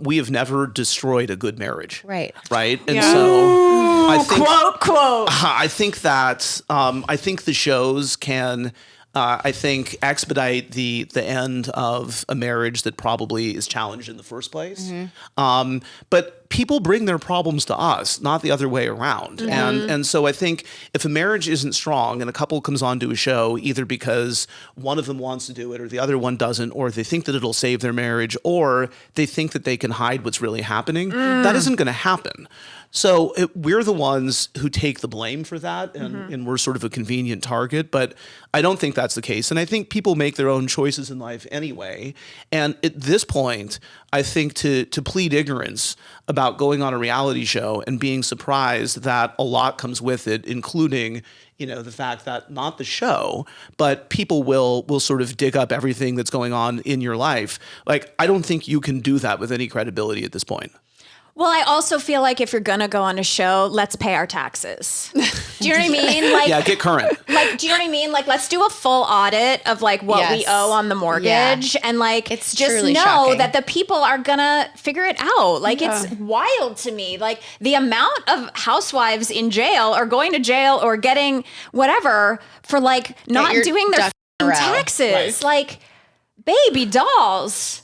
We have never destroyed a good marriage. Right. Right. And so I think, Quote. I think that, I think the shows can, I think expedite the end of a marriage that probably is challenged in the first place. But people bring their problems to us, not the other way around. And so I think if a marriage isn't strong and a couple comes onto a show, either because one of them wants to do it or the other one doesn't, or they think that it'll save their marriage, or they think that they can hide what's really happening, that isn't going to happen. So we're the ones who take the blame for that, and we're sort of a convenient target. But I don't think that's the case. And I think people make their own choices in life anyway. And at this point, I think to plead ignorance about going on a reality show and being surprised that a lot comes with it, including, you know, the fact that not the show, but people will sort of dig up everything that's going on in your life. Like, I don't think you can do that with any credibility at this point. Well, I also feel like if you're going to go on a show, let's pay our taxes. Do you know what I mean? Like, yeah, get current. Like, do you know what I mean? Like, let's do a full audit of like what we owe on the mortgage, and like, it's just truly know shocking. that the people are gonna figure it out. Like, it's wild to me. Like the amount of housewives in jail or going to jail or getting whatever for like not doing their taxes. Right. Like, baby dolls.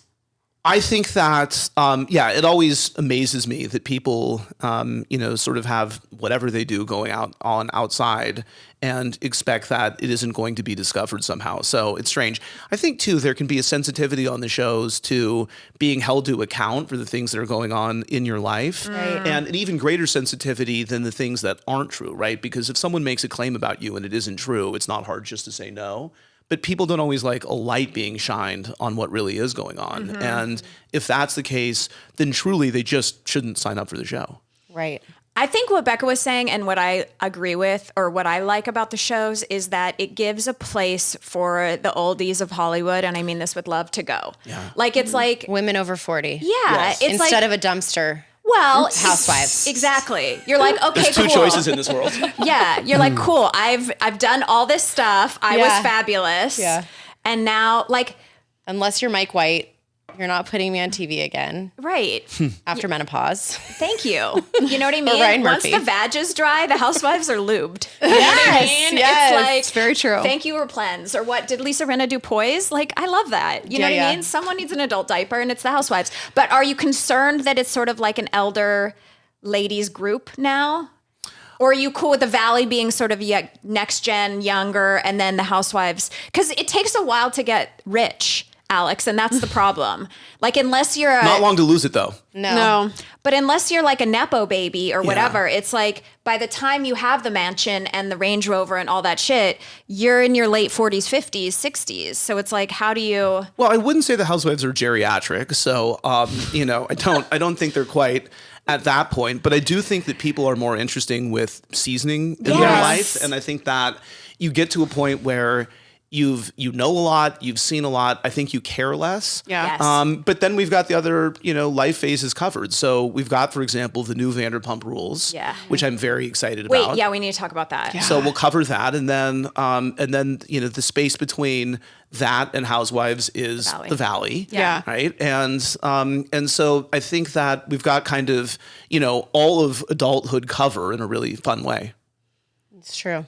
I think that, it always amazes me that people, sort of have whatever they do going on outside and expect that it isn't going to be discovered somehow. So it's strange. I think, too, there can be a sensitivity on the shows to being held to account for the things that are going on in your life. Right. And an even greater sensitivity than the things that aren't true, right? Because if someone makes a claim about you and it isn't true, it's not hard just to say no. But people don't always like a light being shined on what really is going on. And if that's the case, then truly they just shouldn't sign up for the show. Right. I think what Becca was saying and what I agree with, or what I like about the shows, is that it gives a place for the oldies of Hollywood, and I mean this with love, to go. Yeah. Like, it's like Women over 40. Yeah. Yes. It's Instead like, of a dumpster. well, Housewives. Exactly. You're like, okay, There's two cool. choices in this world. Yeah. You're like, cool. I've done all this stuff. I was fabulous. Yeah. And now, like, Unless you're Mike White, you're not putting me on TV again right. after menopause. Thank you. You know what I mean? Ryan Once Murphy. the vag is dry, the housewives are lubed. You know Yes, what I mean? yes, It's like, it's very true. Thank you, Replens. Or what, did Lisa Rinna do Poise? Like, I love that. You know what I mean? Someone needs an adult diaper, and it's the housewives. But are you concerned that it's sort of like an elder ladies group now? Or are you cool with the Valley being sort of next gen, younger, and then the housewives? Because it takes a while to get rich, Alex, and that's the problem. Like, unless you're Not long to lose it, though. No. but unless you're like a Nepo baby or whatever, it's like by the time you have the mansion and the Range Rover and all that shit, you're in your late 40s, 50s, 60s. So it's like, how do you... Well, I wouldn't say the housewives are geriatric, so I don't think they're quite at that point. But I do think that people are more interesting with seasoning in their life, and I think that you get to a point where you know a lot, you've seen a lot. I think you care less. Yeah. Yes. But then we've got the other, life phases covered. So we've got, for example, the new Vanderpump Rules, which I'm very excited about. Wait, yeah, we need to talk about that. Yeah. So we'll cover that, and then the space between that and Housewives is the Valley. Yeah. Right. And so I think that we've got kind of all of adulthood cover in a really fun way. It's true.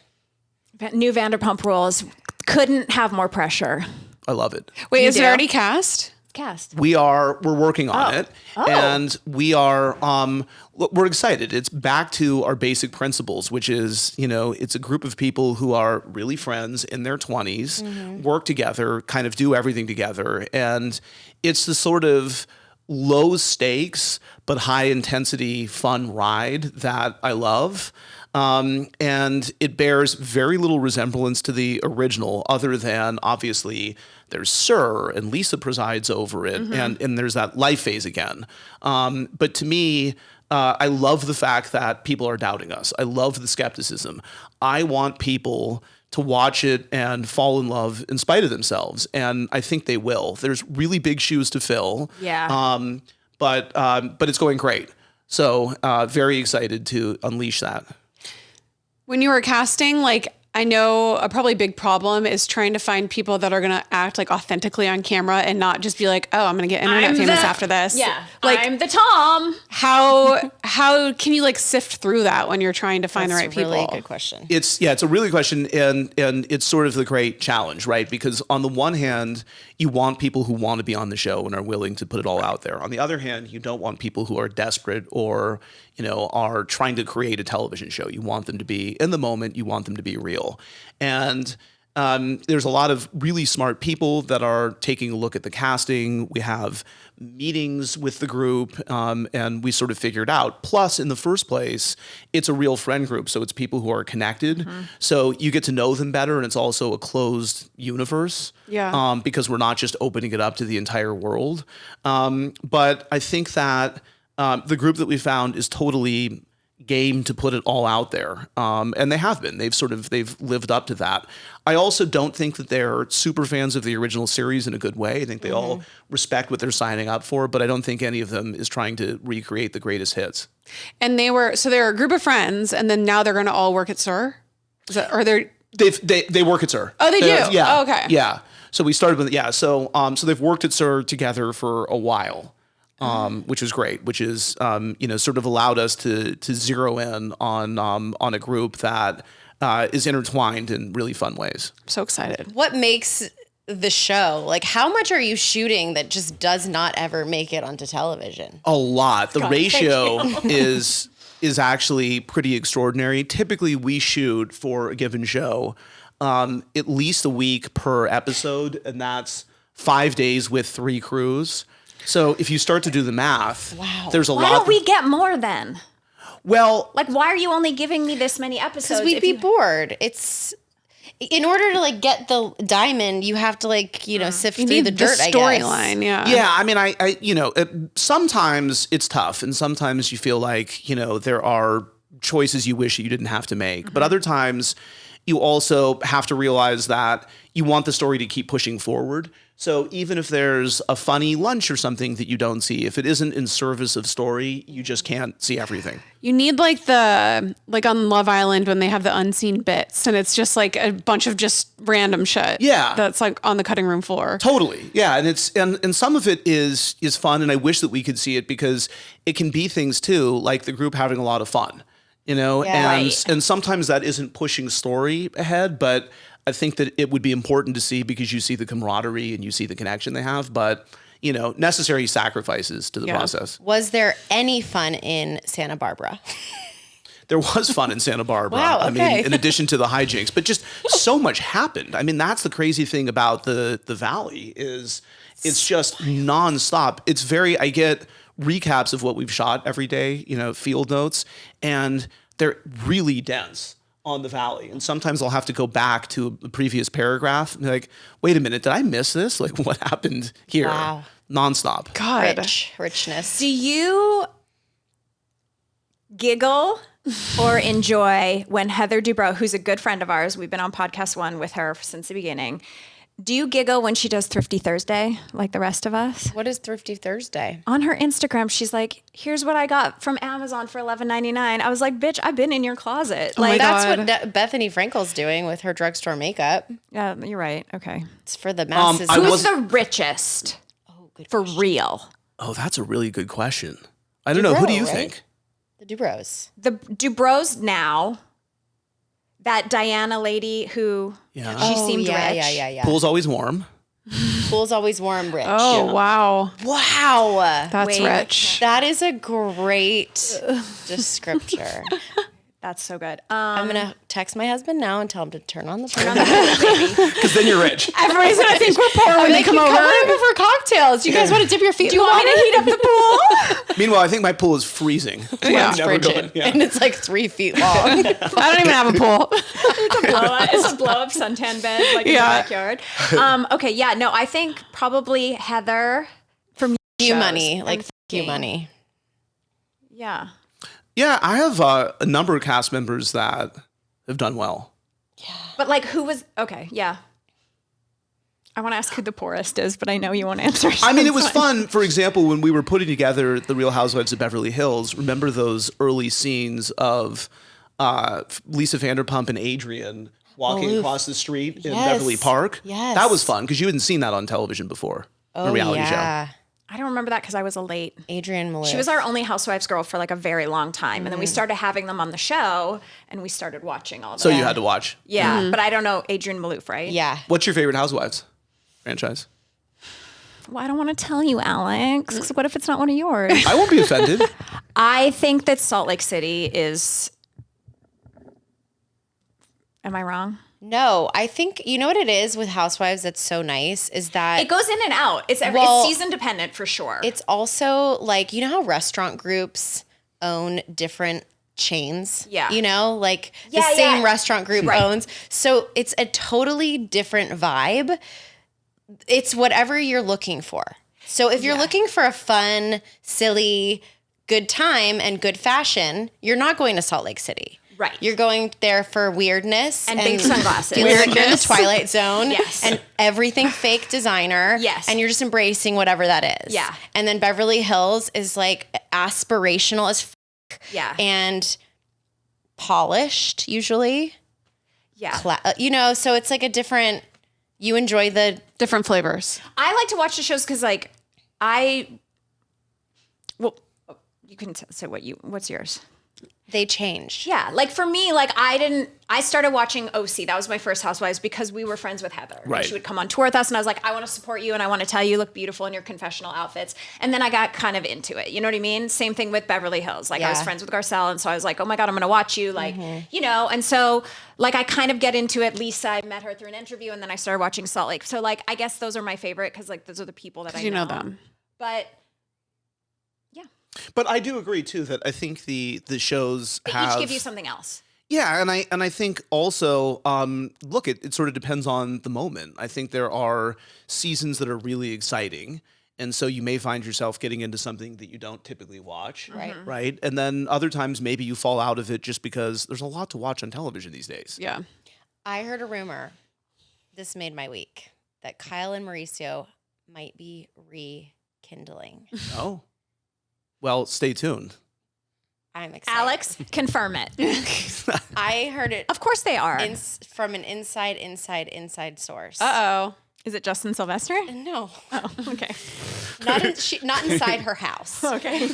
New Vanderpump Rules couldn't have more pressure. I love it. Wait, You is it do? already cast? Cast. We're working on it, and we are we're excited. It's back to our basic principles, which is it's a group of people who are really friends in their 20s, work together, kind of do everything together, and it's the sort of low stakes but high intensity fun ride that I love. And it bears very little resemblance to the original, other than obviously there's Sir and Lisa presides over it, and there's that life phase again. But to me, I love the fact that people are doubting us. I love the skepticism. I want people to watch it and fall in love in spite of themselves, and I think they will. There's really big shoes to fill. Yeah. But it's going great. So very excited to unleash that. When you were casting, I know a probably big problem is trying to find people that are going to act authentically on camera and not just be like, oh, I'm going to get internet famous after this. Yeah. I'm the Tom. How can you sift through that when you're trying to find the right That's a really people? good question. It's a really good question, and it's sort of the great challenge, right? Because on the one hand, you want people who want to be on the show and are willing to put it all out there. On the other hand, you don't want people who are desperate or are trying to create a television show. You want them to be in the moment. You want them to be real. And there's a lot of really smart people that are taking a look at the casting. We have meetings with the group, and we sort of figured out. Plus, in the first place, it's a real friend group, so it's people who are connected. So you get to know them better, and it's also a closed universe. Yeah. Because we're not just opening it up to the entire world. But I think that the group that we found is totally game to put it all out there. And they have been. They've lived up to that. I also don't think that they're super fans of the original series in a good way. I think they all respect what they're signing up for, but I don't think any of them is trying to recreate the greatest hits. And they're a group of friends, and then now they're going to all work at SUR? They work at SUR. Oh, they do? Yeah. Oh, okay. Yeah. So we started with, so they've worked at SUR together for a while. Which was great, which is, sort of allowed us to zero in on a group that is intertwined in really fun ways. I'm so excited. What makes the show? How much are you shooting that just does not ever make it onto television? A lot. The ratio is actually pretty extraordinary. Typically, we shoot for a given show at least a week per episode, and that's 5 days with 3 crews. So if you start to do the math, there's a lot. Why don't we get more then? Well, Why are you only giving me this many episodes? Because we'd be bored. It's in order to get the diamond, you have to sift through the dirt. I guess storyline, yeah. Yeah, I mean, sometimes it's tough, and sometimes you feel like there are choices you wish you didn't have to make, but other times you also have to realize that you want the story to keep pushing forward. So even if there's a funny lunch or something that you don't see, if it isn't in service of story, you just can't see everything. You need on Love Island when they have the unseen bits, and it's just a bunch of just random shit. Yeah. That's on the cutting room floor. Totally. Yeah. And and some of it is fun. And I wish that we could see it because it can be things too, like the group having a lot of fun, and sometimes that isn't pushing story ahead, but I think that it would be important to see because you see the camaraderie and you see the connection they have, but necessary sacrifices to the process. Was there any fun in Santa Barbara? There was fun in Santa Barbara. Wow, okay. I mean, in addition to the hijinks, but just so much happened. I mean, that's the crazy thing about the Valley is it's just nonstop. I get recaps of what we've shot every day, field notes, and they're really dense on the Valley. And sometimes I'll have to go back to a previous paragraph and be like, wait a minute, did I miss this? What happened here? Wow. Nonstop. God. Richness. Do you giggle or enjoy when Heather Dubrow, who's a good friend of ours, we've been on podcast 1 with her since the beginning. Do you giggle when she does Thrifty Thursday like the rest of us? What is Thrifty Thursday? On her Instagram, she's like, here's what I got from Amazon for $11.99. I was like, bitch, I've been in your closet. my Like, God. That's what Bethany Frankel's doing with her drugstore makeup. yeah, you're right. Okay. It's for the masses. I Who's was- the richest good for real? Oh, that's a really good question. I don't know. Who do you right? think? The Dubrows. The Dubrows now, that Diana lady who Yeah. she seemed rich. Yeah. Pool's always warm. Pool's always warm, rich. Oh, wow. Wow. That's Wait, rich. That is a great descriptor. That's so good. I'm going to text my husband now and tell him to turn on the pool. Because then you're rich. Everybody's going to think we're poor when they come over. for cocktails. You guys want to dip your feet Do you want me to heat up the pool? Meanwhile, I think my pool is freezing. Yeah. It's never going. Yeah. And it's like 3 feet long. I don't even have a pool. It's a blow-up suntan bed like in the Yeah. backyard. Okay, yeah, no, I think probably Heather from you shows. money. Like, I'm fuck you thinking. money. Yeah. Yeah, I have a number of cast members that have done well. But like who was okay, yeah. I want to ask who the poorest is, but I know you won't answer. so I mean, it it's was fine. fun. For example, when we were putting together the Real Housewives of Beverly Hills, remember those early scenes of Lisa Vanderpump and Adrian walking across the street in Yes. Beverly Park? Yes. That was fun because you hadn't seen that on television before. A reality show. I don't remember that because I was a late. Adrian Malou. She was our only Housewives girl for like a very long time, and then we started having them on the show, and we started watching all. So that. you had to watch. Yeah, but I don't know Adrian Malouf, right? Yeah. What's your favorite Housewives franchise? Well, I don't want to tell you, Alex. 'Cause what if it's not one of yours? I won't be offended. I think that Salt Lake City is. Am I wrong? No, I think, you know what it is with Housewives that's so nice is that It goes in and out. It's Well, it's season dependent for sure. it's also like, you know how restaurant groups own different chains? Yeah. You know, like Yeah, the same yeah. restaurant group Right. owns. So it's a totally different vibe. It's whatever you're looking for. So if you're looking for a fun, silly, good time and good fashion, you're not going to Salt Lake City. Right. You're going there for weirdness And big sunglasses. feeling like you're in the Weirdness. Twilight Zone. Yes. And everything fake designer. Yes. And you're just embracing whatever that is. Yeah. And then Beverly Hills is like aspirational as yeah. and polished usually. Yeah. You know, so it's like a different, you enjoy the, Different flavors. I like to watch the shows because like well, you can say what's yours? they change. Yeah, like for me, like I started watching OC. That was my first Housewives because we were friends with Heather. Right. And she would come on tour with us and I was like, I want to support you and I want to tell you look beautiful in your confessional outfits. And then I got kind of into it. You know what I mean? Same thing with Beverly Hills. Like I was Yeah. friends with Garcelle and so I was like, oh my God, I'm going to watch you. Like, you know, and so like I kind of get into it. Lisa, I met her through an interview and then I started watching Salt Lake. So like, I guess those are my favorite because like those are the people that I You know them. But But I do agree too that I think the shows they have each give you something else. Yeah, and I think also look, it sort of depends on the moment. I think there are seasons that are really exciting, and so you may find yourself getting into something that you don't typically watch, Right. Right, and then other times maybe you fall out of it just because there's a lot to watch on television these days. Yeah. I heard a rumor, this made my week, that Kyle and Mauricio might be rekindling. Oh, well, stay tuned. I'm excited. Alex, confirm it. I heard it Of course they are. from an inside source. Uh-oh. Is it Justin Sylvester? No, Okay. not inside her house, Okay.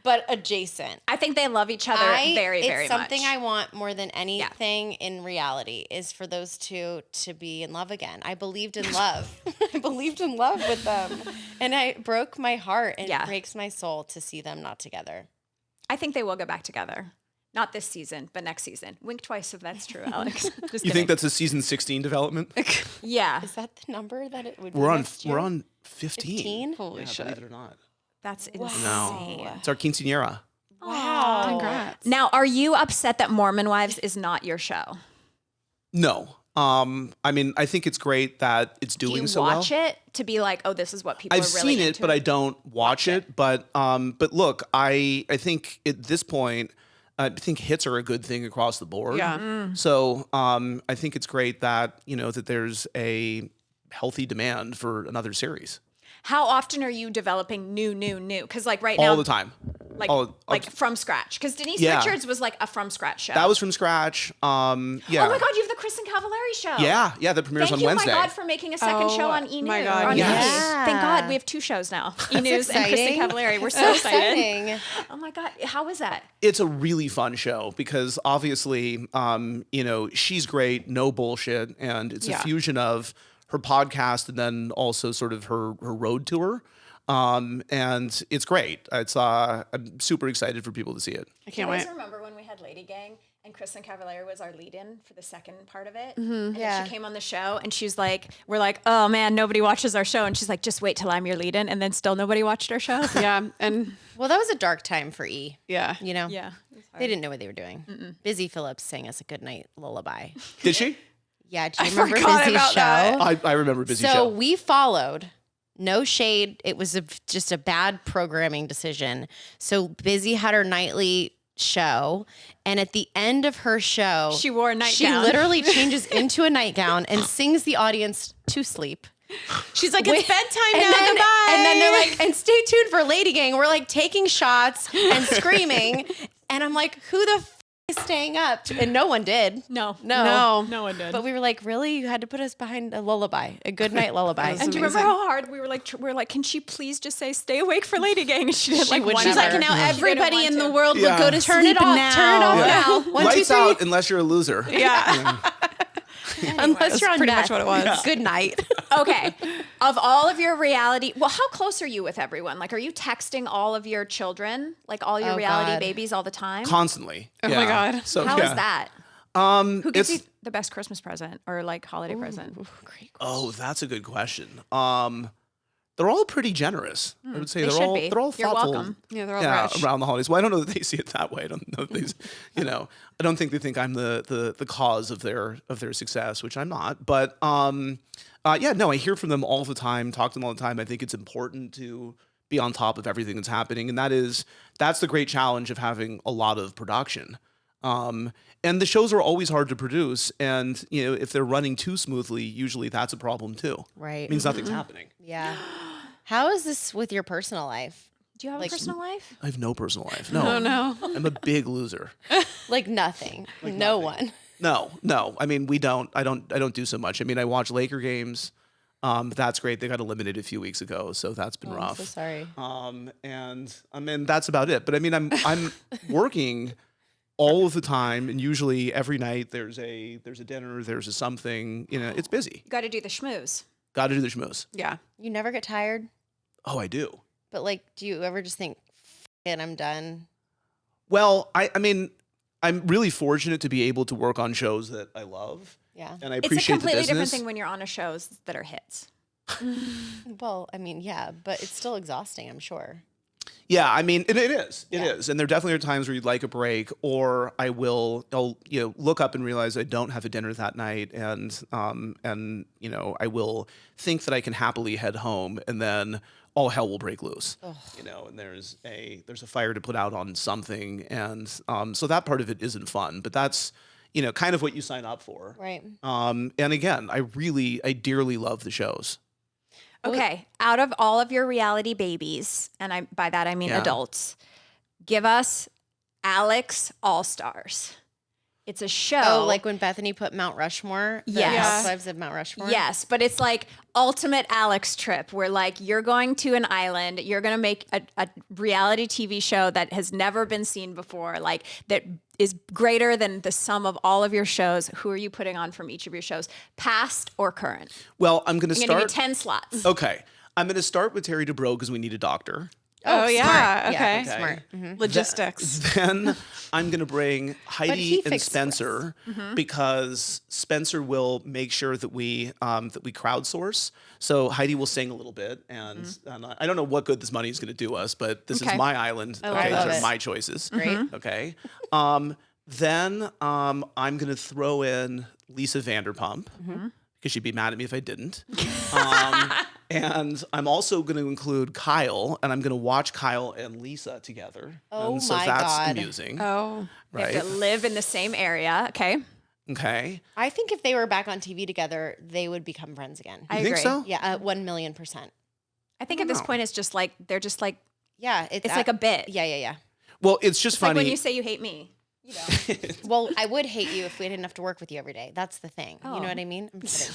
but adjacent. I think they love each other very, very it's something much. I want more than anything in reality is for those two to be in love again. I believed in love. I believed in love with them. And it broke my heart and Yeah. it breaks my soul to see them not together. I think they will get back together. Not this season, but next season. Wink twice if that's true, Alex. Just You think that's a season 16 development? Yeah. Is that the number that it would be We're on next year? we're on 15. 15? Holy Yeah, shit. believe it or not. That's insane. No, it's our quinceañera. Wow. Congrats. Now, are you upset that Mormon Wives is not your show? No, I mean I think it's great that it's Do doing you so well. watch it to be like, oh, this is what people I've are really seen it, into? but I don't watch it. But look, I think at this point, I think hits are a good thing across the board. Yeah. So I think it's great that, that there's a healthy demand for another series. How often are you developing new? Because like right now, All the time. Like from scratch. Because Denise Yeah. Richards was like a from scratch show. That was from scratch. Yeah. Oh my God, you have the Kristen Cavallari show. Yeah, that premieres Thank on you, Wednesday. my God, for making a second show on E! News. my God, on yes. E! News. Yeah. Thank God, we have 2 shows now. E! News and Kristen exciting. Cavallari. We're so excited. Exciting. Oh my God, how was that? It's a really fun show because obviously, she's great, no bullshit, and it's a fusion of her podcast and then also sort of her road tour. And it's great. I'm super excited for people to see it. I Do can't you wait. guys remember when we had LadyGang and Kristen Cavallari was our lead-in for the second part of it? Mm-hmm. And Yeah. she came on the show and she's like, we're like, oh man, nobody watches our show. And she's like, just wait till I'm your lead-in. And then still nobody watched our show. Yeah. And Well, that was a dark time for E. yeah. Yeah. They didn't know what they were doing. Busy Phillips sang us a goodnight lullaby. Did she? Yeah, do you remember forgot Busy's about show? that. I remember Busy So Show. we followed. No shade. It was just a bad programming decision. So Busy had her nightly show, and at the end of her show, She wore a She nightgown. literally changes into a nightgown and sings the audience to sleep. She's like, it's bedtime And now. then, Goodbye. and then they're like, and stay tuned for LadyGang. We're like taking shots and screaming, and I'm like, who the is staying up? And no one did. No. No. No one did. But we were like, really? You had to put us behind a lullaby, a good night lullaby. And do you remember how hard we were like, can she please just say, stay awake for LadyGang? And she did like would one. never. She's like, now She didn't everybody want in the to. world Yeah. will go to Turn sleep it off. now. Turn it off Yeah. now. 1, 2, Lights 3. out unless you're a loser. Yeah. Unless you're on pretty death. much what it was. Good night. Okay. Of all of your reality, well, how close are you with everyone? Like, are you texting all of your children, like all your Oh, reality God. babies all the time? Constantly. Oh my God. So How is that? Who gives you it's- the best Christmas present or like holiday present? Great. Oh, that's a good question. They're all pretty generous. I would say They they're should all be. they're all You're thoughtful. welcome. Yeah, they're all rich. around the holidays. Well, I don't know that they see it that way. I don't know if they, I don't think they think I'm the cause of their success, which I'm not. But no, I hear from them all the time, talk to them all the time. I think it's important to be on top of everything that's happening, and that's the great challenge of having a lot of production. And the shows are always hard to produce, and if they're running too smoothly, usually that's a problem too. Right. It means nothing's happening. Yeah. How is this with your personal life? Do you have a personal life? I have no personal life. No, Oh no. I'm a big loser. Like nothing. No one. No. I mean, I don't do so much. I mean, I watch Laker games. That's great. They got eliminated a few weeks ago, so that's been rough. I'm so sorry. And I mean, that's about it. But I mean, I'm working all of the time, and usually every night there's a dinner, there's a something. It's busy. You got to do the schmooze. Got to do the schmooze. Yeah. You never get tired? Oh, I do. But like, do you ever just think, F it, I'm done? Well, I mean, I'm really fortunate to be able to work on shows that I love. Yeah. And I It's a appreciate the completely business. different thing when you're on a shows that are hits. Well, I mean, yeah, but it's still exhausting, I'm sure. Yeah, I mean, it is. It is. And there definitely are times where you'd like a break, or I'll look up and realize I don't have a dinner that night, and I will think that I can happily head home, and then all hell will break loose. And there's a fire to put out on something, and so that part of it isn't fun, but that's kind of what you sign up for. Right. And again, I dearly love the shows. Okay, out of all of your reality babies, and by that I mean Yeah. adults, give us Alex All Stars. It's a show. Oh, like when Bethany put Mount Rushmore? The Yes. Housewives of Mount Rushmore? Yes, but it's like ultimate Alex trip where like you're going to an island, you're going to make a reality TV show that has never been seen before, like that is greater than the sum of all of your shows. Who are you putting on from each of your shows, past or current? Well, I'm going to I'm going to start. give you 10 slots. Okay, I'm going to start with Terry Dubrow because we need a doctor. Oh, yeah. smart. Okay. Yeah, smart. Mhm. Logistics. Then I'm going to bring he Heidi and fixed Spencer because Spencer will make sure that we crowdsource. So Heidi will sing a little bit, and I don't know what good this money is going to do us, but this Okay. is my island. love Okay, these it. are my choices. Great. Okay. Then I'm going to throw in Lisa Vanderpump because she'd be mad at me if I didn't. And I'm also going to include Kyle, and I'm going to watch Kyle and Lisa together. Oh and so my that's God. amusing. Oh. They Right. have to live in the same area. Okay. Okay. I think if they were back on TV together, they would become friends again. I You think agree. so? Yeah, 1,000,000%. I think at this point it's just like they're just like Yeah, it's like a bit. Yeah. Well, it's just It's like funny. when you say you hate me. You know. Well, I would hate you if we didn't have to work with you every day. That's the thing. You Oh. know what I mean? I'm kidding.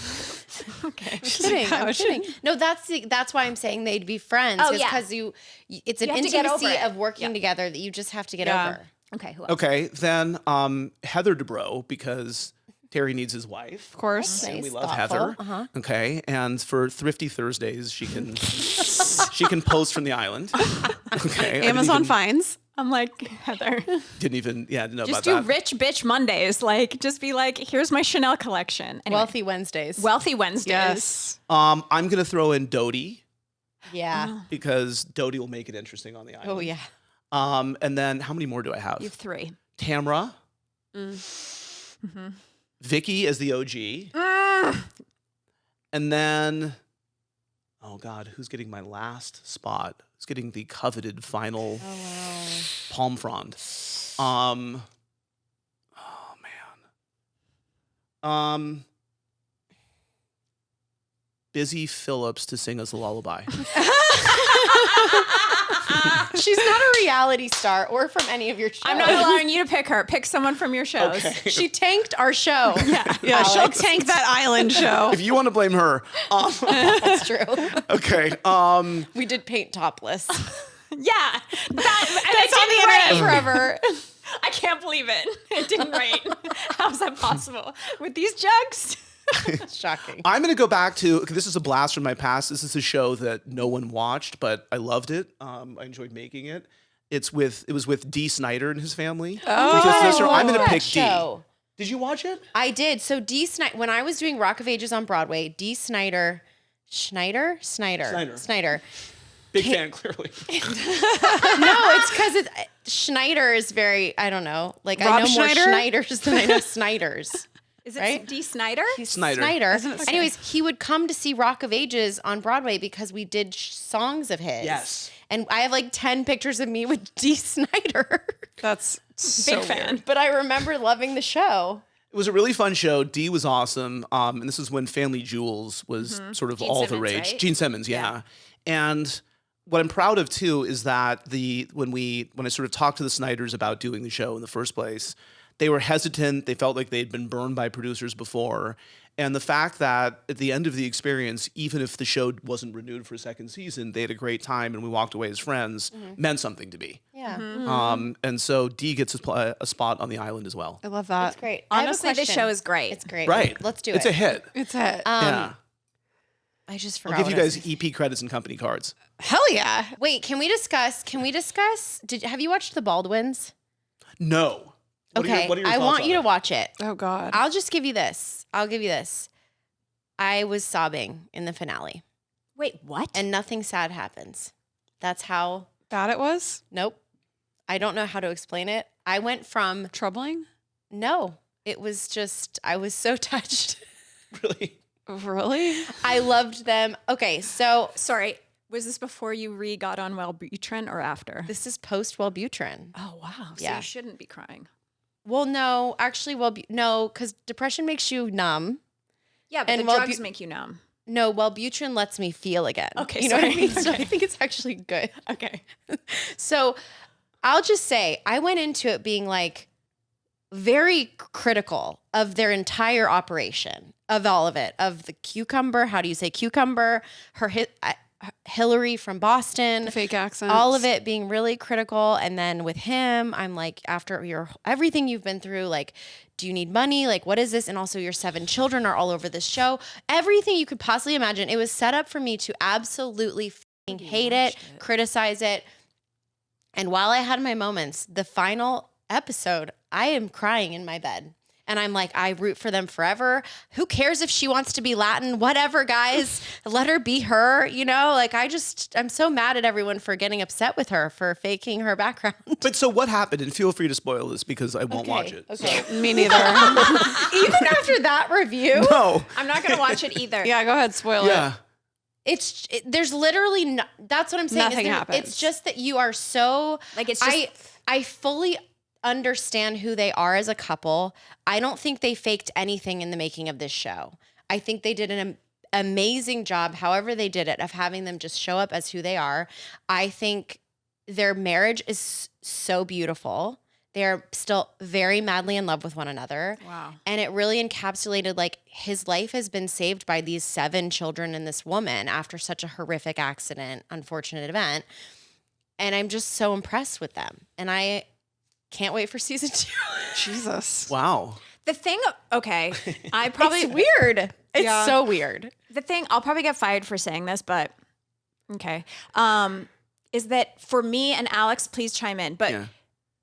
Okay. I'm kidding. I'm kidding. No, that's why I'm saying they'd be friends. Oh, yeah. Because it's an You have to get over intimacy it. of working together that you just have to get Yeah. over. Okay. Who else? Okay, then Heather Dubrow, because Terry needs his wife. Of course. Nice, And we love thoughtful. Heather. Uh-huh. Okay, and for Thrifty Thursdays, she can she can post from the island. Okay, I Amazon didn't finds. I'm like Heather. didn't know Just about do that. rich bitch Mondays. Like, just be like, here's my Chanel collection. Anyway, Wealthy Wednesdays. Wealthy Wednesdays. Yes. I'm gonna throw in Dodie Yeah. because Dodie will make it interesting on the island. Oh, yeah. And then how many more do I have? You have 3. Tamra, Vicky as the OG, and then oh God, who's getting my last spot? Who's getting the coveted final Oh, wow. palm frond? Oh man. Busy Phillips to sing us a lullaby. She's not a reality star or from any of your shows. I'm not allowing you to pick her. Pick someone from your shows. Okay. She tanked our show. Yeah, she'll Alex. tank that island show. If you want to blame her. That's true. Okay. We did paint topless. Yeah. That's on the internet forever. I can't believe it. It didn't rain. How is that possible? With these jugs? Shocking. I'm going to go back to this is a blast from my past. This is a show that no one watched, but I loved it. I enjoyed making it. It was with Dee Snider and his family. Oh. I'm going to That pick show. Dee. Did you watch it? I did. So Dee Snider, when I was doing Rock of Ages on Broadway, Dee Snider. Big fan, clearly. No, it's because Schneider is very, I don't know. Like I Rob know Schneider? more Schneiders than I know Snyders. Is it Right? Dee Snider? He's Snyder. Anyways, he would come to see Rock of Ages on Broadway because we did songs of his. Yes. And I have like 10 pictures of me with Dee Snider. That's so Big fan. weird. But I remember loving the show. It was a really fun show. Dee was awesome. And this is when Family Jewels was sort of Gene all the Simmons, rage. right? Gene Simmons, yeah. And what I'm proud of too is that when I sort of talked to the Snyders about doing the show in the first place, they were hesitant. They felt like they'd been burned by producers before. And the fact that at the end of the experience, even if the show wasn't renewed for a second season, they had a great time and we walked away as friends meant something to me. Yeah. And so Dee gets a spot on the island as well. I love that. That's great. I have a Honestly, this question. show is great. It's great. Right. Let's do It's it. a hit. It's it. Yeah. I just I'll forgot. give you what I was guys EP credits and company cards. Hell yeah. Wait, can we discuss? Have you watched The Baldwins? No. What are Okay. your I thoughts want on you it? to watch it. Oh God. I'll just give you this. I was sobbing in the finale Wait, what? and nothing sad happens. That's how, Bad it was. nope. I don't know how to explain it. I went from, Troubling. no, it was just, I was so touched. Really? Really? I loved them. Okay. So Sorry, was this before you got on Wellbutrin or after? this is post Wellbutrin. Oh, wow. So Yeah. you shouldn't be crying. Well, no, actually, no, because depression makes you numb. Yeah, but And the Wellbu- drugs make you numb. No, Wellbutrin lets me feel again. Okay, You know what I sorry. mean? So I Okay. think it's actually good. Okay. So I'll just say I went into it being like very critical of their entire operation, of all of it, of the cucumber. How do you say cucumber? Hillary from Boston. The fake accents. All of it being really critical. And then with him, I'm like, after everything you've been through, like, do you need money? Like, what is this? And also your 7 children are all over this show. Everything you could possibly imagine. It was set up for me to absolutely f***ing hate it, criticize it. And while I had my moments, the final episode, I am crying in my bed. And I'm like, I root for them forever. Who cares if she wants to be Latin? Whatever, guys. Let her be her. You know, like I'm so mad at everyone for getting upset with her for faking her background. But so what happened? And feel free to spoil this because I won't watch it. Okay. Me neither. Even after that review. No. I'm not going to watch it either. Yeah, go ahead. Spoil Yeah. There's literally no, that's what I'm saying. Nothing happens. It's just that you are so Like, it's just- I fully understand who they are as a couple. I don't think they faked anything in the making of this show. I think they did an amazing job, however they did it, of having them just show up as who they are. I think their marriage is so beautiful. They're still very madly in love with one another. Wow. And it really encapsulated, like, his life has been saved by these 7 children and this woman after such a horrific accident, unfortunate event. And I'm just so impressed with them. And I can't wait for season 2. Jesus. Wow. The thing, okay, I probably It's weird. It's Yeah. so weird. the thing, I'll probably get fired for saying this, but okay, is that for me and Alex, please chime in. But Yeah.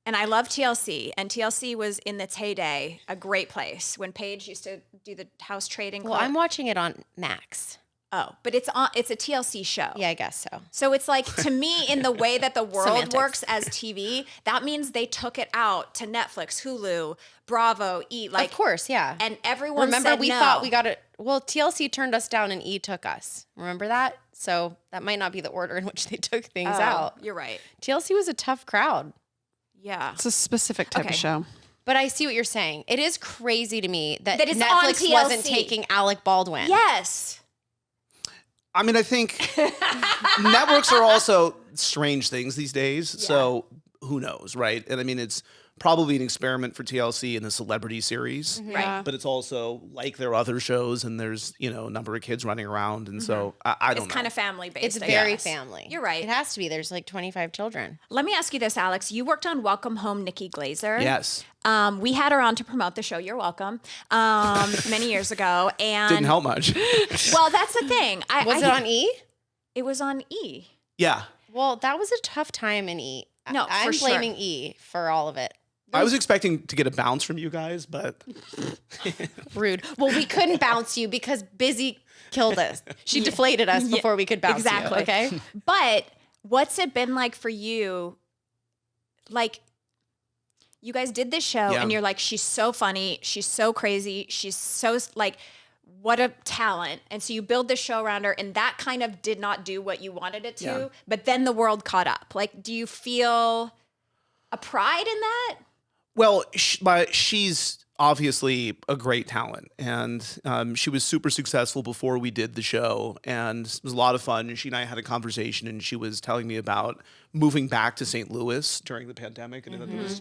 and I love TLC, and TLC was in its heyday a great place when Paige used to do the house trading. Well, club. I'm watching it on Max. Oh, but it's a TLC show. Yeah, I guess so. So it's like, to me, in the way that the world Semantics. works as TV, that means they took it out to Netflix, Hulu, Bravo, E. Like, of course, yeah. and everyone Remember, said we no. thought we got it. Well, TLC turned us down and E took us. Remember that? So that might not be the order in which they took things Oh, out. You're right. TLC was a tough crowd. Yeah. It's a specific type Okay. of show. But I see what you're saying. It is crazy to me that That it's on Netflix wasn't TLC. taking Alec Baldwin. Yes. I mean, I think networks are also strange things these days. So who knows, right? And I mean, it's probably an experiment for TLC in a celebrity series. Yeah. But it's also like their other shows, and there's, a number of kids running around. And so I don't It's know. kind of family based. It's I very guess. family. You're right. It has to be. There's like 25 children. Let me ask you this, Alex. You worked on Welcome Home, Nikki Glazer. Yes. We had her on to promote the show. You're welcome. Many years ago, and Didn't help much. Well, that's the thing. Was it on E? It was on E. Yeah. Well, that was a tough time in E. No, I'm for sure. blaming E for all of it. I was expecting to get a bounce from you guys, but Rude. Well, we couldn't bounce you because Busy killed us. She deflated us before we could bounce Exactly. you. Okay. But what's it been like for you? Like, you guys did this show, Yeah. and you're like, she's so funny, she's so crazy, she's so like, what a talent. And so you build this show around her, and that kind of did not do what you wanted it to. Yeah. But then the world caught up. Like, do you feel a pride in that? well, she's obviously a great talent, and she was super successful before we did the show, and it was a lot of fun. She and I had a conversation, and she was telling me about moving back to St. Louis during the pandemic, and it was,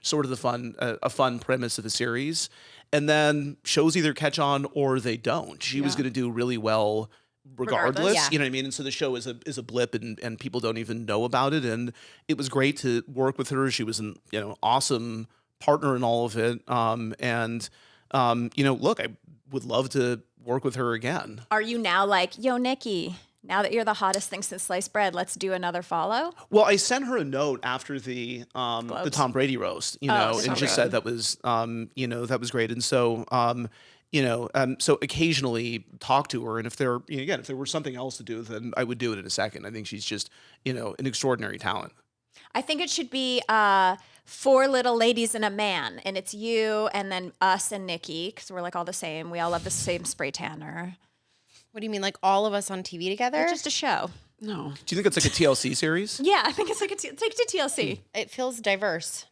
sort of a fun premise of a series. And then shows either catch on or they don't. She was going to do really well regardless. Yeah. You know what I mean? And so the show is a blip, and people don't even know about it. And it was great to work with her. She was an awesome partner in all of it. Look, I would love to work with her again. Are you now like, yo, Nikki, now that you're the hottest thing since sliced bread, let's do another follow? Well, I sent her a note after the Tom Brady roast, and so just said that was that was great. And so so occasionally talk to her, and if there if there were something else to do, then I would do it in a second. I think she's just an extraordinary talent. I think it should be 4 little ladies and a man, and it's you and then us and Nikki, because we're like all the same. We all love the same spray tanner. What do you mean, like all of us on TV together? It's just a show. No. Do you think it's like a TLC series? Yeah, I think it's like take it to TLC. It feels diverse.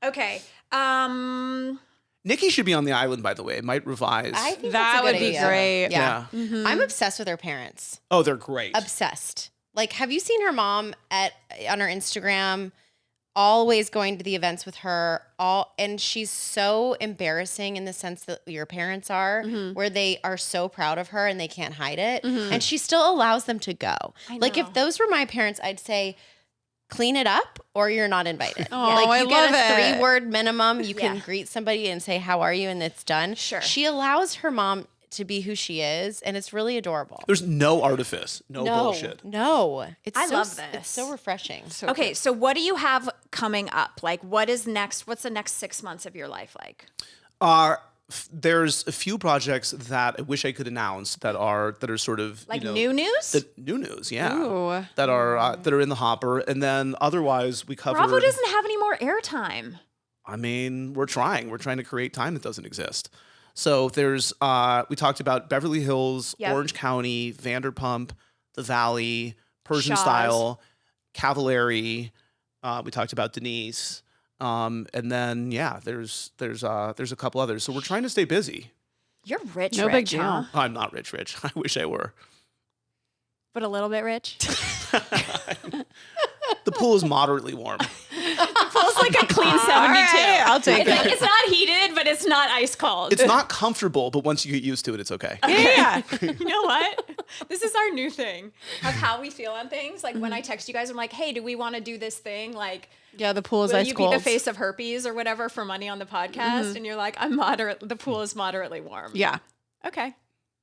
Okay. Nikki should be on the island, by the way. It might revise. I think That that's a would good be idea. great. Yeah. Yeah. I'm obsessed with her parents. Oh, they're great. Obsessed. Like, have you seen her mom on her Instagram? Always going to the events with her. And she's so embarrassing in the sense that your parents are, where they are so proud of her and they can't hide it. And she still allows them to go. Like, if those were my parents, I'd say, clean it up or you're not invited. Oh, like, I you get love a it. 3-word minimum. You can Yeah. greet somebody and say, how are you? And it's done. Sure. She allows her mom to be who she is, and it's really adorable. There's no artifice, no bullshit. No. I so, love this. It's so refreshing. Okay, so what do you have coming up? Like, what is next? What's the next 6 months of your life like? There's a few projects that I wish I could announce that are sort of Like new news? The new news, yeah, Ooh. that are in the hopper, and then otherwise we covered. Bravo doesn't have any more airtime. I mean, we're trying to create time that doesn't exist. So there's we talked about Beverly Hills, Yep. Orange County, Vanderpump, The Valley, Persian Shaw's. Style, Cavallari. We talked about Denise, and then there's a couple others. So we're trying to stay busy. You're rich, No big rich, deal. huh? I'm not rich. I wish I were. But a little bit rich. The pool is moderately warm. Feels like a clean 72. right, I'll take It's it. like, it's not heated, but it's not ice cold. It's not comfortable, but once you get used to it, it's okay. Yeah. You know what? This is our new thing of how we feel on things. Like when I text you guys, I'm like, hey, do we want to do this thing? Like, Yeah, the pool is will ice you cold. be the face of herpes or whatever for money on the podcast? And you're like, I'm moderate. The pool is moderately warm. Yeah. Okay.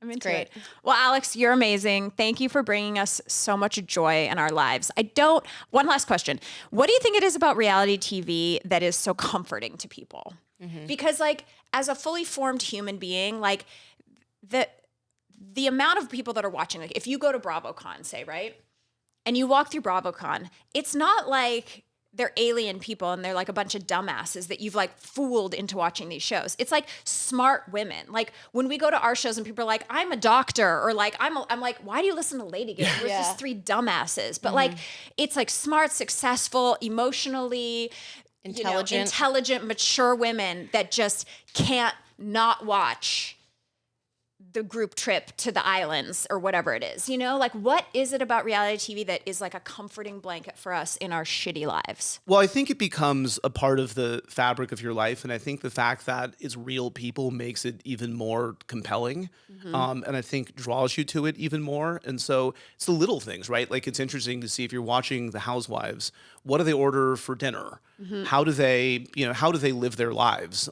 I'm into great. it. Well, Alex, you're amazing. Thank you for bringing us so much joy in our lives. One last question. What do you think it is about reality TV that is so comforting to people? Because like as a fully formed human being, like the amount of people that are watching, like if you go to BravoCon, say, right? And you walk through BravoCon, it's not like they're alien people and they're like a bunch of dumbasses that you've like fooled into watching these shows. It's like smart women. Like when we go to our shows and people are like, I'm a doctor, or like I'm like, why do you listen to LadyGang? We're just three dumbasses. But like it's like smart, successful, emotionally intelligent, mature women that just can't not watch the group trip to the islands or whatever it is, like what is it about reality TV that is like a comforting blanket for us in our shitty lives? Well, I think it becomes a part of the fabric of your life. And I think the fact that it's real people makes it even more compelling. And I think draws you to it even more. And so it's the little things, right? Like it's interesting to see if you're watching the Housewives, what do they order for dinner? How do they live their lives?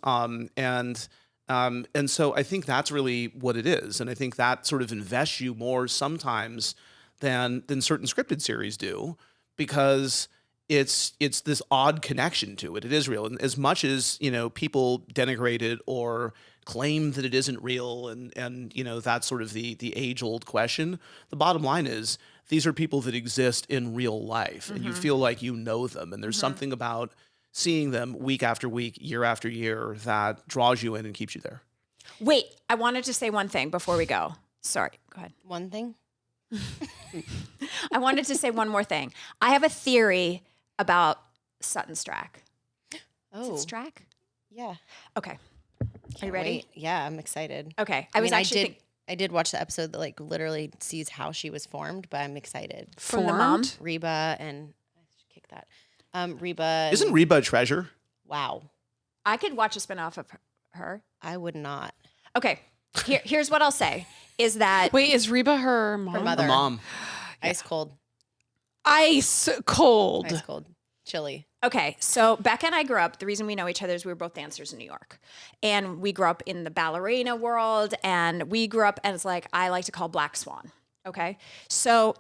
And so I think that's really what it is. And I think that sort of invests you more sometimes than certain scripted series do, because it's this odd connection to it. It is real. And as much as, people denigrate it or claim that it isn't real and that's sort of the age-old question, the bottom line is these are people that exist in real life and you feel like you know them. And there's something about seeing them week after week, year after year, that draws you in and keeps you there. Wait, I wanted to say one thing before we go. Sorry, go ahead. One thing. I wanted to say one more thing. I have a theory about Sutton Strack. Oh, Is it Strack? yeah. Okay. Are you ready? Wait. Yeah, I'm excited. Okay. I did watch the episode that like literally sees how she was formed, but I'm excited. From the mom? Reba and I should kick that. Reba. Isn't Reba a treasure? Wow. I could watch a spinoff of her. I would not. Okay. Here's what I'll say is that Wait, is Reba her mom? Her mother. The mom. Ice cold. Ice cold. Ice cold. Chilly. okay, so Becca and I grew up, the reason we know each other is we were both dancers in New York. And we grew up in the ballerina world, and we grew up as like I like to call Black Swan. Okay. So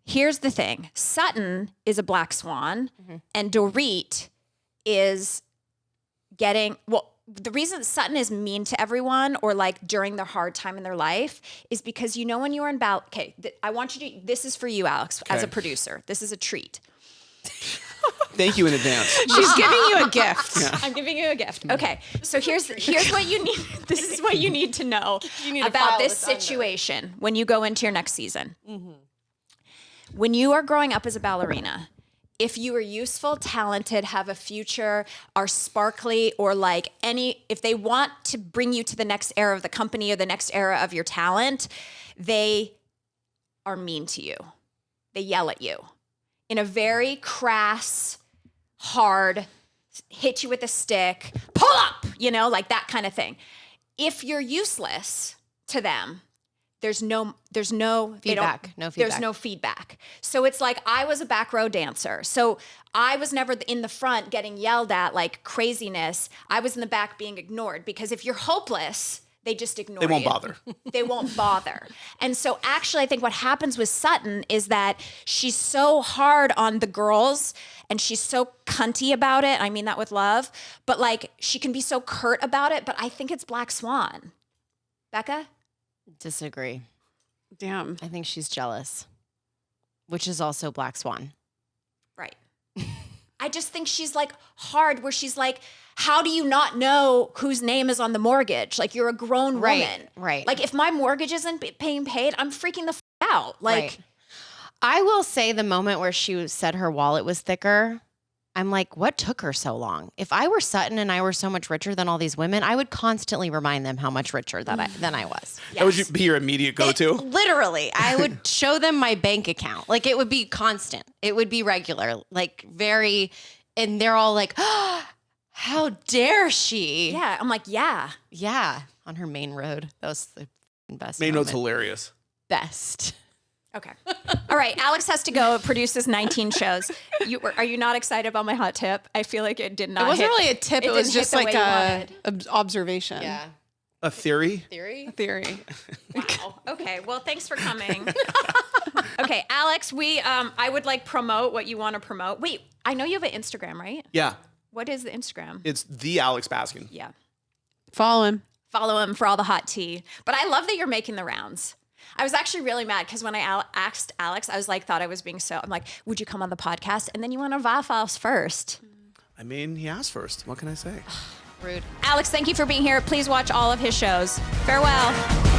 here's the thing. Sutton is a black swan, and Dorit is the reason Sutton is mean to everyone or like during their hard time in their life is because when you were in I want you to, this is for you, Alex, as a producer. This is a treat. Thank you in advance. She's giving you a gift. I'm giving you a gift. Okay. So here's what you need. This is what you need to know to about file this this under. situation when you go into your next season. When you are growing up as a ballerina, if you are useful, talented, have a future, are sparkly, or like if they want to bring you to the next era of the company or the next era of your talent, they are mean to you. They yell at you in a very crass, hard, hit you with a stick, pull up, like that kind of thing. If you're useless to them, there's no Feedback. No feedback. There's no feedback. So it's like I was a back row dancer. So I was never in the front getting yelled at like craziness. I was in the back being ignored, because if you're hopeless, they just ignore you. They won't bother. They won't bother. And so actually I think what happens with Sutton is that she's so hard on the girls and she's so cunty about it. I mean that with love, but like she can be so curt about it, but I think it's Black Swan. Becca? Disagree. Damn. I think she's jealous, which is also Black Swan. Right. I just think she's like hard, where she's like, how do you not know whose name is on the mortgage? Like, you're a grown woman. Right. Like, if my mortgage isn't being paid, I'm freaking the out. Like, Right. I will say the moment where she said her wallet was thicker, I'm like, what took her so long? If I were Sutton and I were so much richer than all these women, I would constantly remind them how much richer than I was. That would be your immediate go-to? Literally, I would show them my bank account. Like, it would be constant. It would be regular, like very, and they're all like, oh, how dare she? yeah. I'm like, yeah. Yeah, on her main road. That was the best Main Road's moment. hilarious. Best. Okay. All right. Alex has to go produce 19 shows. Are you not excited about my hot tip? I feel like it did not It wasn't hit- really a tip. It was didn't hit just the like way you a wanted. observation. Yeah. A theory? Theory. Wow. Okay. Well, thanks for coming. Okay, Alex, I would like promote what you want to promote. Wait, I know you have an Instagram, right? Yeah. What is the Instagram? It's the Alex Baskin. Yeah. Follow him. Follow him for all the hot tea. But I love that you're making the rounds. I was actually really mad because when I asked Alex, I was like, thought I was being I'm like, would you come on the podcast? And then you went to Waffles first. I mean, he asked first. What can I say? Rude. Alex, thank you for being here. Please watch all of his shows. Farewell.